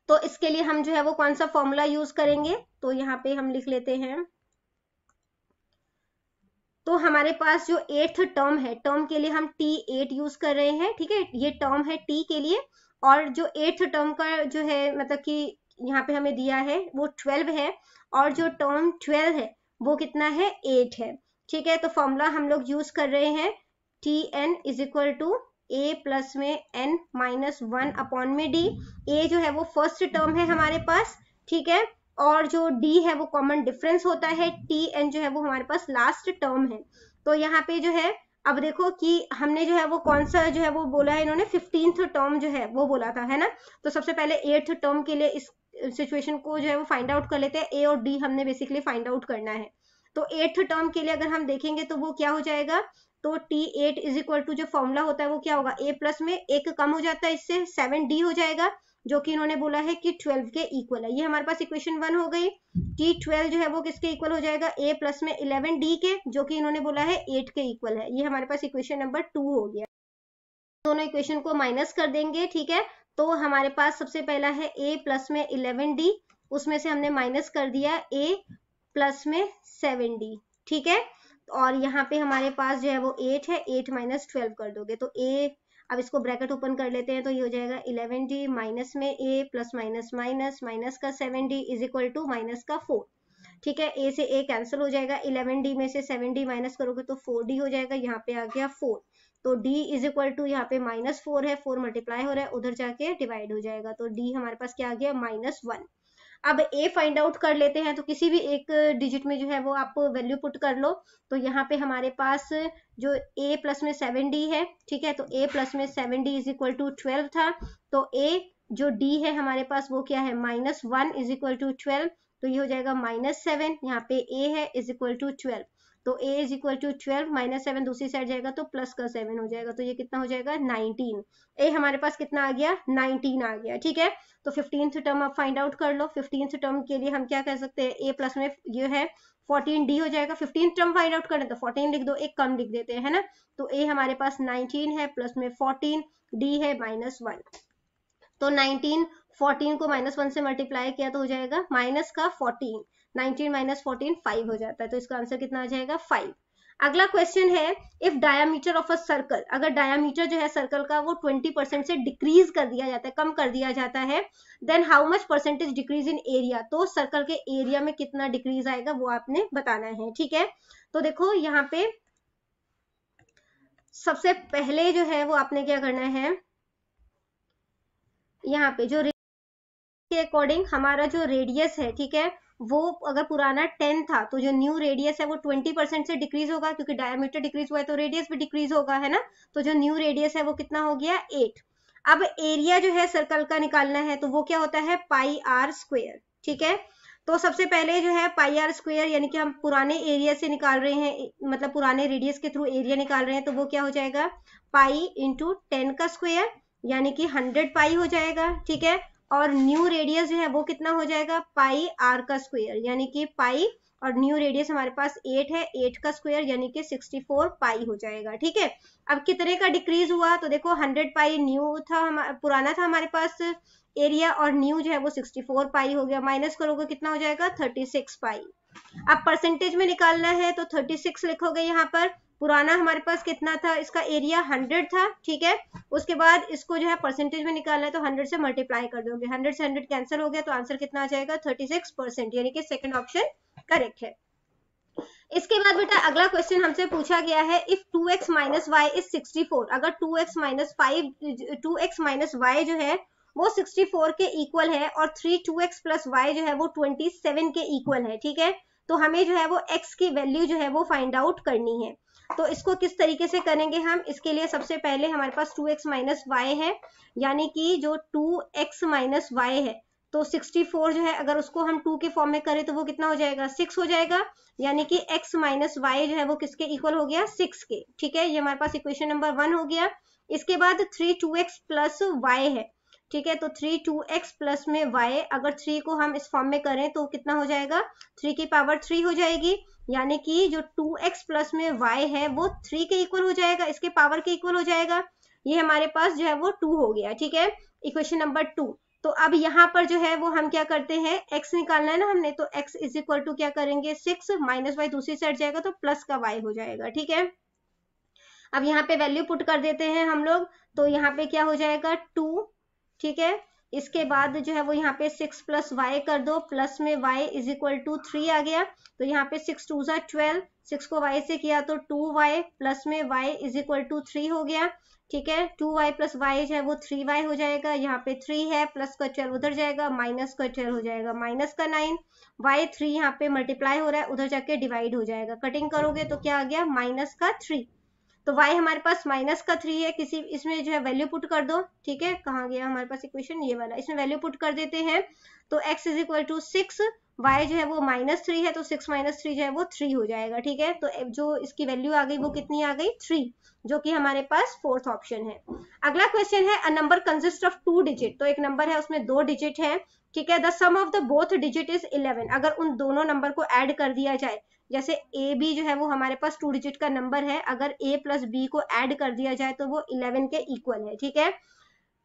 तो इसके लिए हम जो है वो कौन सा फॉर्मूला यूज करेंगे, तो यहाँ पे हम लिख लेते हैं। तो हमारे पास जो 8th टर्म है, टर्म के लिए हम T8 यूज कर रहे हैं, ठीक है। ये टर्म है T के लिए। और जो 8th टर्म का जो है मतलब कि यहाँ पे हमें दिया है वो 12 है। और जो टर्म 12 है वो कितना है, 8 है, ठीक है। तो फॉर्मूला हम लोग यूज कर रहे हैं Tn is equal to A plus में n माइनस 1 में D। A जो है वो फर्स्ट टर्म है हमारे पास, ठीक है। और जो D है वो कॉमन डिफरेंस होता है, Tn जो है वो हमारे पास लास्ट टर्म है। तो यहाँ पे जो है अब देखो कि हमने जो है वो कौन सा जो है वो बोला है, इन्होंने 15th टर्म जो है वो बोला था, है ना। तो सबसे पहले 8th टर्म के लिए इस सिचुएशन को जो है वो फाइंड आउट कर लेते हैं। A और D हमने बेसिकली फाइंड आउट करना है। तो 8th टर्म के लिए अगर हम देखेंगे तो वो क्या हो जाएगा, तो T8 इज इक्वल टू जो फॉर्मूला होता है वो क्या होगा, A प्लस में एक कम हो जाता है, इससे 7D हो जाएगा, जो कि इन्होंने बोला है कि 12 के इक्वल है। ये हमारे पास इक्वेशन 1 हो गई। T12 जो है वो किसके इक्वल हो जाएगा, A प्लस में 11D के, जो कि इन्होंने बोला है 8 के इक्वल है। ये हमारे पास इक्वेशन नंबर 2 हो गया। दोनों इक्वेशन को माइनस कर देंगे, ठीक है। तो हमारे पास सबसे पहला है A प्लस में 11D, उसमें से हमने माइनस कर दिया A प्लस में 7D, ठीक है। और यहाँ पे हमारे पास जो है वो 8 है, 8 माइनस 12 कर दोगे तो A, अब इसको ब्रैकेट ओपन कर लेते हैं, तो ये हो जाएगा 11D माइनस में A plus minus minus minus का 7D is equal to minus का 4, ठीक है। A से A कैंसिल हो जाएगा, 11D में से 7D माइनस करोगे तो 4D हो जाएगा, यहाँ पे आ गया 4। तो D इज इक्वल टू यहाँ पे -4 है, 4 मल्टीप्लाई हो रहा है, उधर जाके डिवाइड हो जाएगा, तो D हमारे पास क्या आ गया, -1। अब A फाइंड आउट कर लेते हैं, तो किसी भी एक डिजिट में जो है वो आप वैल्यू पुट कर लो। तो यहाँ पे हमारे पास जो A प्लस में 7D है, ठीक है। तो A प्लस में 7D इज इक्वल टू 12 था। तो A जो D है हमारे पास वो क्या है, -1 इज इक्वल टू 12, तो ये हो जाएगा -7। यहाँ पे A है इज इक्वल टू 12, तो A इज इक्वल टू 12 -7 दूसरी साइड जाएगा तो प्लस का 7 हो जाएगा, तो ये कितना हो जाएगा, 19। A हमारे पास कितना आ गया, 19 आ गया, ठीक है। तो 15th टर्म आप फाइंड आउट कर लो। 15th टर्म के लिए हम क्या कह सकते हैं, A प्लस में ये है 14D हो जाएगा। 15th टर्म फाइंड आउट करें तो 14 लिख दो, एक कम लिख देते हैं, है ना। तो A हमारे पास 19 है प्लस में 14, D है -1। तो 19 14 को -1 से मल्टीप्लाई किया तो हो जाएगा माइनस का 14, 19 माइनस 14 5 हो जाता है, तो इसका आंसर कितना आ जाएगा, 5। अगला क्वेश्चन है, if diameter of a circle, अगर डायामीटर जो है सर्कल का वो 20% से डिक्रीज कर दिया जाता है, कम कर दिया जाता है, then how much percentage decrease in area, तो सर्कल के एरिया में कितना डिक्रीज आएगा वो आपने बताना है, ठीक है। तो देखो यहाँ पे सबसे पहले जो है वो आपने क्या करना है, यहाँ पे जो के अकॉर्डिंग हमारा जो रेडियस है, ठीक है, वो अगर पुराना 10 था तो जो न्यू रेडियस है वो 20% से डिक्रीज होगा, क्योंकि डायमीटर डिक्रीज हुआ है तो रेडियस भी डिक्रीज होगा, है ना। तो जो न्यू रेडियस है वो कितना हो गया, 8। अब एरिया जो है सर्कल का निकालना है, तो वो क्या होता है, πr², ठीक है। तो सबसे पहले जो है πr², यानी कि हम पुराने एरिया से निकाल रहे हैं, मतलब पुराने रेडियस के थ्रू एरिया निकाल रहे हैं, तो वो क्या हो जाएगा, पाई इंटू 10 का स्क्वायर, यानी कि 100 पाई हो जाएगा, ठीक है। और न्यू रेडियस जो है वो कितना हो जाएगा, पाई आर का स्क्वायर, यानी कि पाई, और न्यू रेडियस हमारे पास 8 है, 8 का स्क्वायर यानी कि 64 पाई हो जाएगा, ठीक है। अब कितने का डिक्रीज हुआ, तो देखो 100 पाई न्यू था, पुराना था हमारे पास एरिया, और न्यू जो है वो 64 पाई हो गया, माइनस करोगे कितना हो जाएगा, 36 पाई। अब परसेंटेज में निकालना है तो 36 लिखोगे यहाँ पर, पुराना हमारे पास कितना था, इसका एरिया 100 था, ठीक है। उसके बाद इसको जो है परसेंटेज में निकालना है तो 100 से मल्टीप्लाई कर दोगे, 100 से 100 कैंसिल हो गया, तो आंसर कितना आ जाएगा, 36%, यानी कि सेकंड ऑप्शन करेक्ट है। इसके बाद बेटा अगला क्वेश्चन हमसे पूछा गया है, if 2x minus Y is 64, अगर 2x minus 5 2x minus Y जो है वो 64 के इक्वल है और 2x प्लस वाई जो है वो 27 के इक्वल है, ठीक है। तो हमें जो है वो x की वैल्यू जो है वो फाइंड आउट करनी है। तो इसको किस तरीके से करेंगे हम, इसके लिए सबसे पहले हमारे पास 2x माइनस वाई है, यानी कि जो 2x माइनस वाई है, तो 64 जो है अगर उसको हम 2 के फॉर्म में करें तो वो कितना हो जाएगा, 6 हो जाएगा, यानी कि x माइनस वाई जो है वो किसके इक्वल हो गया, 6 के, ठीक है। ये हमारे पास इक्वेशन नंबर 1 हो गया। इसके बाद 2x प्लस वाई है, ठीक है। तो 2x प्लस में y, अगर 3 को हम इस फॉर्म में करें तो कितना हो जाएगा, 3 की पावर 3 हो जाएगी, यानी कि जो 2x प्लस में y है वो 3 के इक्वल हो जाएगा, इसके पावर के इक्वल हो जाएगा। ये हमारे पास जो है वो 2 हो गया, ठीक है, इक्वेशन नंबर 2। तो अब यहाँ पर जो है वो हम क्या करते हैं, x निकालना है ना हमने, तो x इज इक्वल टू क्या करेंगे, 6 माइनस वाई दूसरी साइड जाएगा तो प्लस का y हो जाएगा, ठीक है। अब यहाँ पे वैल्यू पुट कर देते हैं हम लोग, तो यहाँ पे क्या हो जाएगा 2, ठीक है। इसके बाद जो है वो यहाँ पे 6 प्लस वाई कर दो, प्लस में y इज इक्वल टू 3 आ गया, तो यहाँ पे 6 2 ज़ा 12, 6 को y से किया तो 2y प्लस में y इज इक्वल टू 3 हो गया, ठीक है। 2y प्लस y जो है वो 3y हो जाएगा, यहाँ पे 3 है, प्लस का 12 उधर जाएगा, माइनस का 12 हो जाएगा, माइनस का 9, y 3 यहाँ पे मल्टीप्लाई हो रहा है, उधर जाके डिवाइड हो जाएगा, कटिंग करोगे तो क्या आ गया, माइनस का 3। तो y हमारे पास माइनस का 3 है, किसी इसमें जो है वैल्यू पुट कर दो, ठीक है। कहाँ गया हमारे पास इक्वेशन, ये वाला, इसमें वैल्यू पुट कर देते हैं, तो x is equal to 6, y जो है वो -3 है, तो 6 माइनस 3 जो है वो 3 हो जाएगा, ठीक है। तो जो इसकी वैल्यू आ गई वो कितनी आ गई, 3, जो कि हमारे पास फोर्थ ऑप्शन है। अगला क्वेश्चन है, a number consist of 2 digit, तो एक नंबर है उसमें 2 डिजिट है, ठीक है। The sum of the both digit is 11, अगर उन दोनों नंबर को ऐड कर दिया जाए, जैसे ए बी जो है वो हमारे पास 2 डिजिट का नंबर है, अगर ए प्लस बी को ऐड कर दिया जाए तो वो 11 के इक्वल है, ठीक है।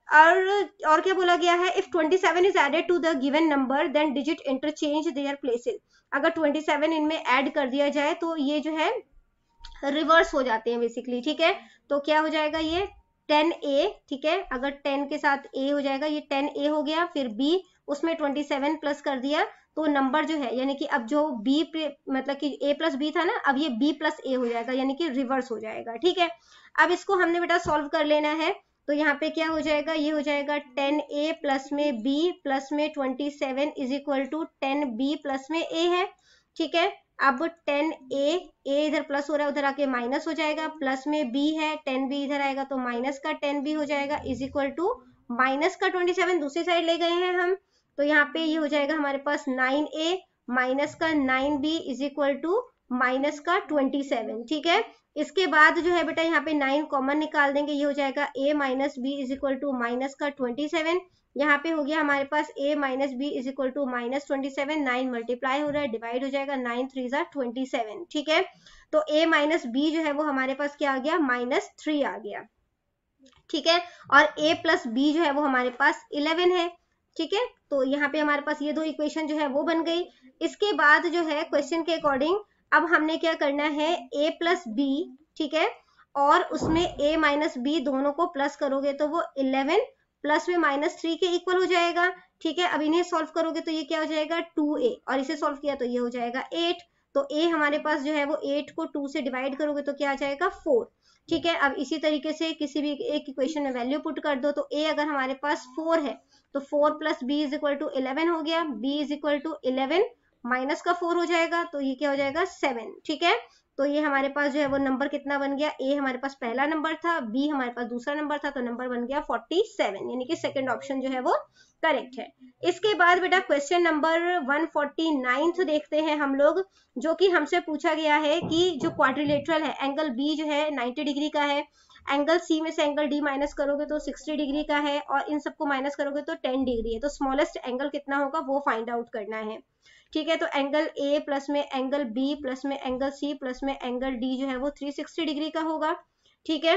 और क्या बोला गया है, if 27 is added to the given number then digit interchange their places, अगर 27 इनमें ऐड कर दिया जाए तो ये जो है रिवर्स हो जाते हैं बेसिकली, ठीक है। तो क्या हो जाएगा, ये 10a, ठीक है, अगर 10 के साथ a हो जाएगा, ये 10a हो गया, फिर b, उसमें 27 प्लस कर दिया, तो नंबर जो है, यानी कि अब जो b मतलब कि a प्लस b था ना, अब ये b प्लस a हो जाएगा, यानी कि रिवर्स हो जाएगा, ठीक है। अब इसको हमने बेटा सॉल्व कर लेना है, तो यहाँ पे क्या हो जाएगा, ये हो जाएगा 10a प्लस में b प्लस में 27 is equal to 10b plus में a है, ठीक है। अब 10a, a इधर प्लस हो रहा है, उधर आके माइनस हो जाएगा, प्लस में b है, 10b इधर आएगा तो माइनस का 10b हो जाएगा, इज इक्वल टू माइनस का 27 दूसरी साइड ले गए हैं हम, तो यहाँ पे ये हो जाएगा हमारे पास 9a माइनस का 9b is equal to minus का 27, ठीक है। इसके बाद जो है बेटा यहाँ पे 9 कॉमन निकाल देंगे, ये हो जाएगा a minus B is equal to minus का 27, यहाँ पे हो गया हमारे पास a minus B is equal to minus 27, 9 multiply हो रहा है, डिवाइड हो जाएगा, 9 3 ज़ा 27, ठीक है। तो a माइनस बी जो है वो हमारे पास क्या आ गया, -3 आ गया, ठीक है। और a प्लस बी जो है वो हमारे पास 11 है, ठीक है। तो यहाँ पे हमारे पास ये दो इक्वेशन जो है वो बन गई। इसके बाद जो है क्वेश्चन के अकॉर्डिंग अब हमने क्या करना है, a प्लस बी, ठीक है, और उसमें a माइनस बी दोनों को प्लस करोगे तो वो 11 प्लस में -3 के इक्वल हो जाएगा, ठीक है। अब इन्हें सॉल्व करोगे तो ये क्या हो जाएगा 2a, और इसे सॉल्व किया तो ये हो जाएगा 8, तो a हमारे पास जो है वो 8 को 2 से डिवाइड करोगे तो क्या आ जाएगा 4, ठीक है। अब इसी तरीके से किसी भी एक इक्वेशन में वैल्यू पुट कर दो, तो a अगर हमारे पास 4 है तो 4 plus B is equal to 11 हो गया, b is equal to 11 minus का 4 हो जाएगा, तो ये क्या हो जाएगा 7, ठीक है। तो ये हमारे पास जो है वो नंबर कितना बन गया, a हमारे पास पहला नंबर था, b हमारे पास दूसरा नंबर था, तो नंबर बन गया 47, यानी कि सेकंड ऑप्शन जो है वो करेक्ट है। इसके बाद बेटा क्वेश्चन नंबर 149 देखते हैं हम लोग, जो कि हमसे पूछा गया है कि जो क्वाड्रिलेटरल है, एंगल बी जो है 90 डिग्री का है, एंगल सी में से एंगल डी माइनस करोगे तो 60 डिग्री का है, और इन सबको माइनस करोगे तो 10 डिग्री है, तो स्मॉलेस्ट एंगल कितना होगा वो फाइंड आउट करना है, ठीक है। तो एंगल ए प्लस में एंगल बी प्लस में एंगल सी प्लस में एंगल डी जो है वो 360 डिग्री का होगा, ठीक है।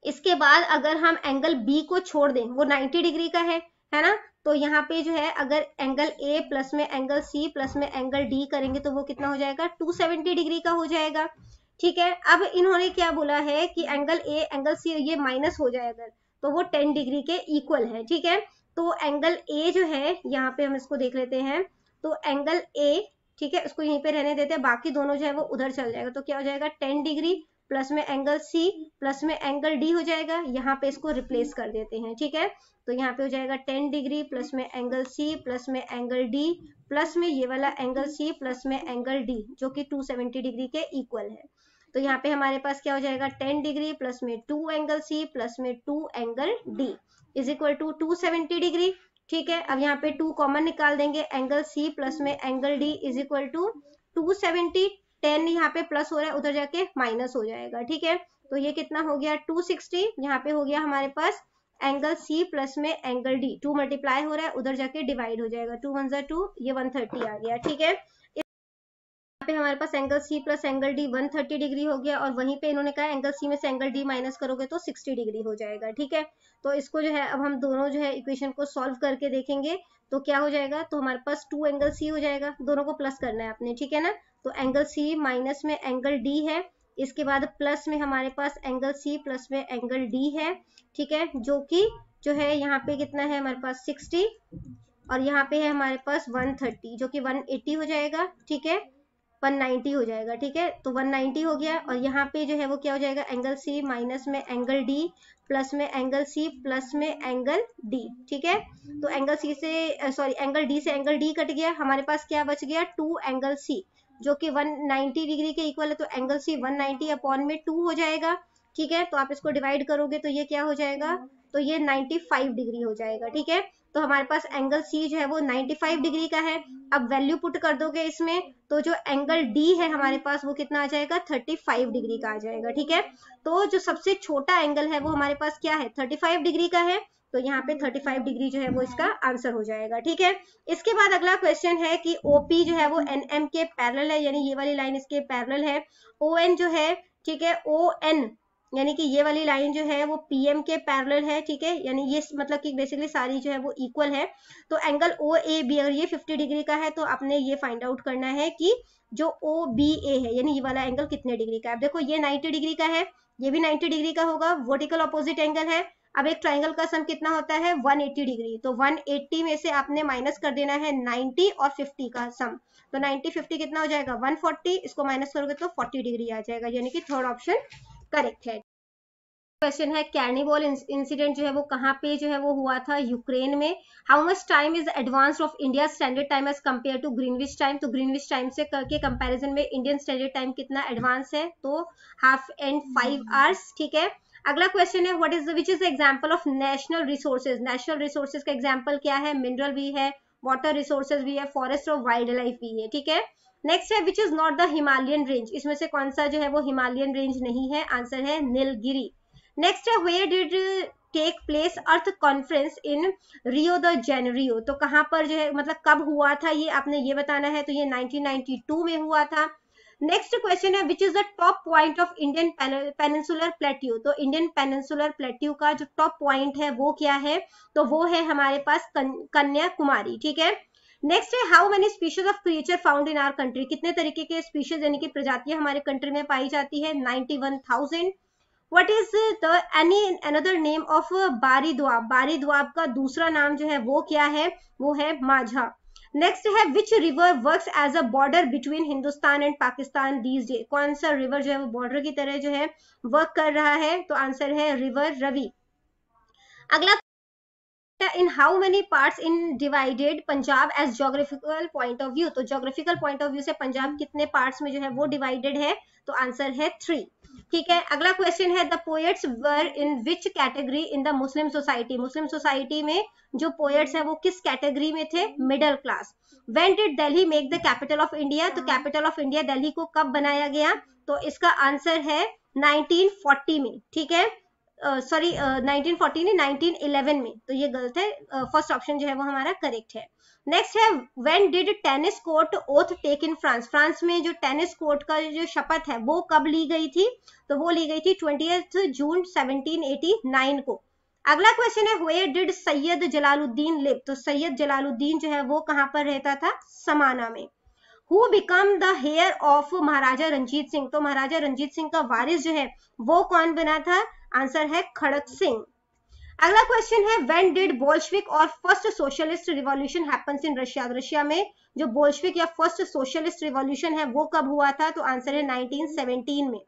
इसके बाद अगर हम एंगल बी को छोड़ दें, वो 90 डिग्री का है ना, तो यहाँ पे जो है अगर एंगल ए प्लस में एंगल सी प्लस में एंगल डी करेंगे तो वो कितना हो जाएगा 270 डिग्री का हो जाएगा, ठीक है। अब इन्होंने क्या बोला है कि एंगल ए एंगल सी ये माइनस हो जाए अगर, तो वो 10 डिग्री के इक्वल है, ठीक है। तो एंगल ए जो है, यहाँ पे हम इसको देख लेते हैं, तो एंगल ए ठीक है, उसको यहीं पे रहने देते हैं, बाकी दोनों जो है वो उधर चल जाएगा। तो क्या हो जाएगा 10 डिग्री प्लस में एंगल सी प्लस में एंगल डी हो जाएगा, यहाँ पे इसको रिप्लेस कर देते हैं। ठीक है, तो यहाँ पे हो जाएगा 10 डिग्री प्लस में एंगल सी प्लस में एंगल डी प्लस में ये वाला एंगल सी प्लस में एंगल डी जो कि 270 डिग्री के इक्वल है। तो यहाँ पे हमारे पास क्या हो जाएगा 10 डिग्री प्लस में 2 एंगल सी प्लस में 2 angle D is equal to 270 degree. ठीक है, अब यहाँ पे 2 कॉमन निकाल देंगे, एंगल सी प्लस में angle D is equal to 270, 10 यहाँ पे प्लस हो रहा है उधर जाके माइनस हो जाएगा। ठीक है, तो ये कितना हो गया 260, यहाँ पे हो गया हमारे पास एंगल सी प्लस में एंगल डी, 2 मल्टीप्लाई हो रहा है उधर जाके डिवाइड हो जाएगा, 2 1 2, ये 130 आ गया। ठीक है, पे हमारे पास angle C plus angle D 130 degree हो गया, और वहीं पे इन्होंने कहा एंगल सी में से एंगल डी माइनस करोगे तो 60 डिग्री हो जाएगा। ठीक है, तो इसको जो है अब हम दोनों जो है इक्वेशन को सॉल्व करके देखेंगे तो क्या हो जाएगा, तो हमारे पास 2 एंगल सी हो जाएगा, दोनों को प्लस करना है आपने। ठीक है ना, तो एंगल सी माइनस में एंगल डी है, इसके बाद प्लस में हमारे पास एंगल सी प्लस में एंगल डी है। ठीक है, जो कि जो है यहाँ पे कितना है हमारे पास 60, और यहाँ पे है हमारे पास 130 जो कि 180 हो जाएगा। ठीक है, 190 हो जाएगा। ठीक है, तो 190 हो गया, और यहाँ पे जो है वो क्या हो जाएगा एंगल सी माइनस में एंगल डी प्लस में एंगल सी प्लस में एंगल डी। ठीक है, तो एंगल सी से सॉरी एंगल डी से एंगल डी कट गया, हमारे पास क्या बच गया 2 एंगल सी जो कि 190 डिग्री के इक्वल है, तो एंगल सी 190 अपॉन में 2 हो जाएगा। ठीक है, तो आप इसको डिवाइड करोगे तो ये क्या हो जाएगा, तो ये 95 डिग्री हो जाएगा। ठीक है, तो हमारे पास एंगल सी जो है वो 95 डिग्री का है। अब वैल्यू पुट कर दोगे इसमें, तो जो एंगल डी है हमारे पास वो कितना आ जाएगा 35 डिग्री का आ जाएगा। ठीक है, तो जो सबसे छोटा एंगल है वो हमारे पास क्या है 35 डिग्री का है, तो यहाँ पे 35 डिग्री जो है वो इसका आंसर हो जाएगा। ठीक है, इसके बाद अगला क्वेश्चन है कि ओपी जो है वो एनएम के पैरेलल है, यानी ये वाली लाइन इसके पैरेलल है। ओएन जो है, ठीक है, ओएन यानी कि ये वाली लाइन जो है वो पीएम के पैरेलल है। ठीक है, यानी ये मतलब कि बेसिकली सारी जो है वो इक्वल है। तो एंगल ओ ए बी अगर ये 50 डिग्री का है तो आपने ये फाइंड आउट करना है कि जो ओ बी ए है यानी ये वाला एंगल कितने डिग्री का है। देखो ये 90 डिग्री का है, ये भी 90 डिग्री का होगा, वर्टिकल ऑपोजिट एंगल है। अब एक ट्राइंगल का सम कितना होता है 180 डिग्री, तो 180 में से आपने माइनस कर देना है 90 और 50 का सम, तो 90 50 कितना हो जाएगा 140, इसको माइनस करोगे तो 40 डिग्री आ जाएगा, यानी कि थर्ड ऑप्शन करेक्ट है। क्वेश्चन है कैर्निवॉल इंसिडेंट जो है वो कहाँ पे जो है वो हुआ था, यूक्रेन में। How much time is advance of India standard time as compare to Greenwich time, तो ग्रीनविच टाइम से के कंपैरिजन में इंडियन स्टैंडर्ड टाइम कितना एडवांस है, तो हाफ एंड 5 आवर्स। ठीक है, अगला क्वेश्चन है what is which is example of national resources, national resources का एग्जांपल क्या है, मिनरल भी है, वाटर रिसोर्सेज भी है, फॉरेस्ट और वाइल्ड लाइफ भी है। ठीक है, नेक्स्ट है which is not the Himalayan range, इसमें से कौन सा जो है वो हिमालयन रेंज नहीं है, आंसर है नीलगिरी। नेक्स्ट है where did take place earth conference in Rio de Janeiro, तो कहां पर जो है मतलब कब हुआ था ये आपने ये बताना है, तो ये 1992 में हुआ था। नेक्स्ट क्वेश्चन है which is the top point of Indian peninsular plateau, तो इंडियन पेनिनसुलर प्लेट्यू का जो टॉप पॉइंट है वो क्या है, तो वो है हमारे पास कन्याकुमारी। ठीक है, नेक्स्ट है how many species of creature found in our country, कितने तरीके के स्पीशीज यानी कि प्रजातियां हमारे कंट्री में पाई जाती है, 91,000। What is the another name of बारी द्वाब, बारी द्वाब का दूसरा नाम जो है वो क्या है, वो है माझा। नेक्स्ट है which river works as a border between Hindustan and Pakistan these day, कौन सा रिवर जो है वो बॉर्डर की तरह जो है वर्क कर रहा है, तो आंसर है रिवर रवि। अगला in how many parts in divided Punjab as geographical point of view, तो ज्योग्राफिकल पॉइंट ऑफ व्यू से पंजाब कितने पार्ट्स में जो है वो डिवाइडेड है, तो आंसर है 3। ठीक है, अगला क्वेश्चन है the poets were in which category in the Muslim society, Muslim society में जो पोएट्स है वो किस कैटेगरी में थे, middle class. When did Delhi make the capital of India, तो कैपिटल ऑफ इंडिया दिल्ली को कब बनाया गया, तो इसका आंसर है 1940 में। ठीक है, सॉरी 1940 नहीं 1911 में, तो ये गलत है, फर्स्ट ऑप्शन जो है वो हमारा करेक्ट है। नेक्स्ट है when did tennis court oath take in France, France में जो टेनिस कोर्ट का जो शपथ है वो कब ली गई थी, तो वो ली गई थी 20 जून 1789 को। अगला क्वेश्चन है where did Syed Jalaluddin live, तो सैयद जलालुद्दीन जो है वो कहाँ पर रहता था, समाना में। Who became the heir of Maharaja Ranjit Singh, तो महाराजा रंजीत सिंह का वारिस जो है वो कौन बना था, आंसर है खड़क सिंह। अगला क्वेश्चन है व्हेन डिड बोल्शेविक और first socialist revolution happens in Russia, Russia में जो बोल्शेविक या फर्स्ट सोशलिस्ट रिवॉल्यूशन है वो कब हुआ था, तो आंसर है 1917 में।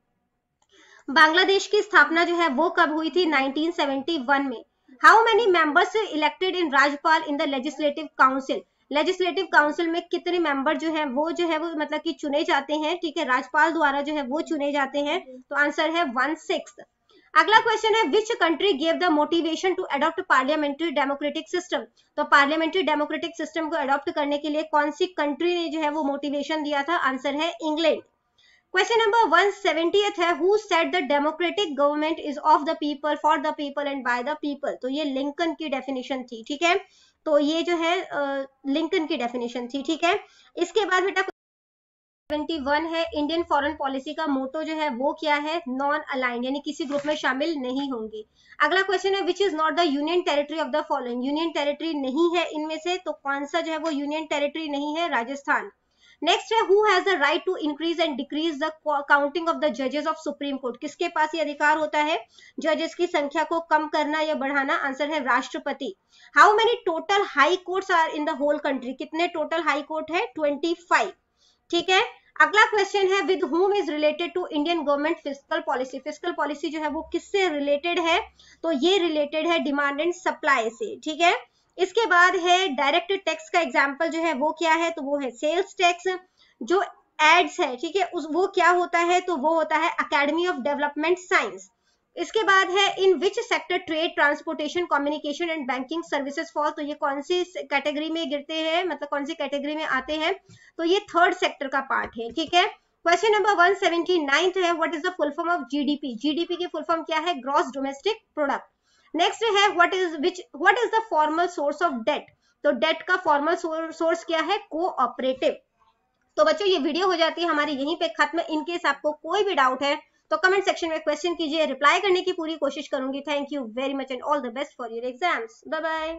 बांग्लादेश की स्थापना जो है वो कब हुई थी, 1971 में। हाउ मेनी मेंबर्स इलेक्टेड इन राज्यपाल in the legislative council, legislative council में कितने मेंबर जो है वो मतलब कि चुने जाते हैं, ठीक है, राज्यपाल द्वारा जो है वो चुने जाते हैं, तो आंसर है 1/6। अगला क्वेश्चन है which country gave the motivation to adopt parliamentary democratic system, तो पार्लियामेंट्री डेमोक्रेटिक सिस्टम को अडॉप्ट करने के लिए कौन सी कंट्री ने जो है वो मोटिवेशन दिया था, आंसर है इंग्लैंड। क्वेश्चन नंबर 170 है who said the democratic government is of the people for the people and by the people, तो ये लिंकन की डेफिनेशन थी, ठीक है, तो ये जो है लिंकन की डेफिनेशन थी, ठीक है। इसके बाद बेटा 71 है इंडियन फॉरेन पॉलिसी का मोटो जो है वो क्या है, नॉन अलाइंड, यानी किसी ग्रुप में शामिल नहीं होंगे। अगला क्वेश्चन है which is not the union territory of the following, union territory नहीं है इनमें से, तो कौन सा जो है वो यूनियन टेरिटरी नहीं है, राजस्थान। नेक्स्ट है who has the right to increase and decrease the counting of the जजेस ऑफ सुप्रीम कोर्ट, किसके पास ये अधिकार होता है जजेस की संख्या को कम करना या बढ़ाना, आंसर है राष्ट्रपति। How many total high courts are in the whole country, कितने टोटल हाई कोर्ट है, 25, ठीक है। अगला क्वेश्चन है with whom is related to Indian government fiscal policy, fiscal policy जो है वो किससे रिलेटेड है, तो ये रिलेटेड है डिमांड एंड सप्लाई से, ठीक है। इसके बाद है डायरेक्ट टैक्स का एग्जांपल जो है वो क्या है, तो वो है सेल्स टैक्स। जो एड्स है, ठीक है, उस वो क्या होता है, तो वो होता है अकेडमी ऑफ डेवलपमेंट साइंस। इसके बाद है in which sector trade transportation communication and banking services fall, तो ये कौन सी कैटेगरी में गिरते हैं, मतलब कौन सी कैटेगरी में आते हैं, तो ये थर्ड सेक्टर का पार्ट है, ठीक है। क्वेश्चन नंबर 179 है what is the full form of GDP, GDP की फुल फॉर्म क्या है, ग्रॉस डोमेस्टिक प्रोडक्ट। नेक्स्ट है what is the formal source of debt, तो डेट का फॉर्मल सोर्स क्या है, कोऑपरेटिव। तो बच्चों ये वीडियो हो जाती है हमारी यहीं पे खत्म। इनकेस आपको कोई भी डाउट है तो कमेंट सेक्शन में क्वेश्चन कीजिए, रिप्लाई करने की पूरी कोशिश करूंगी। Thank you very much and all the best for your exams. Bye bye.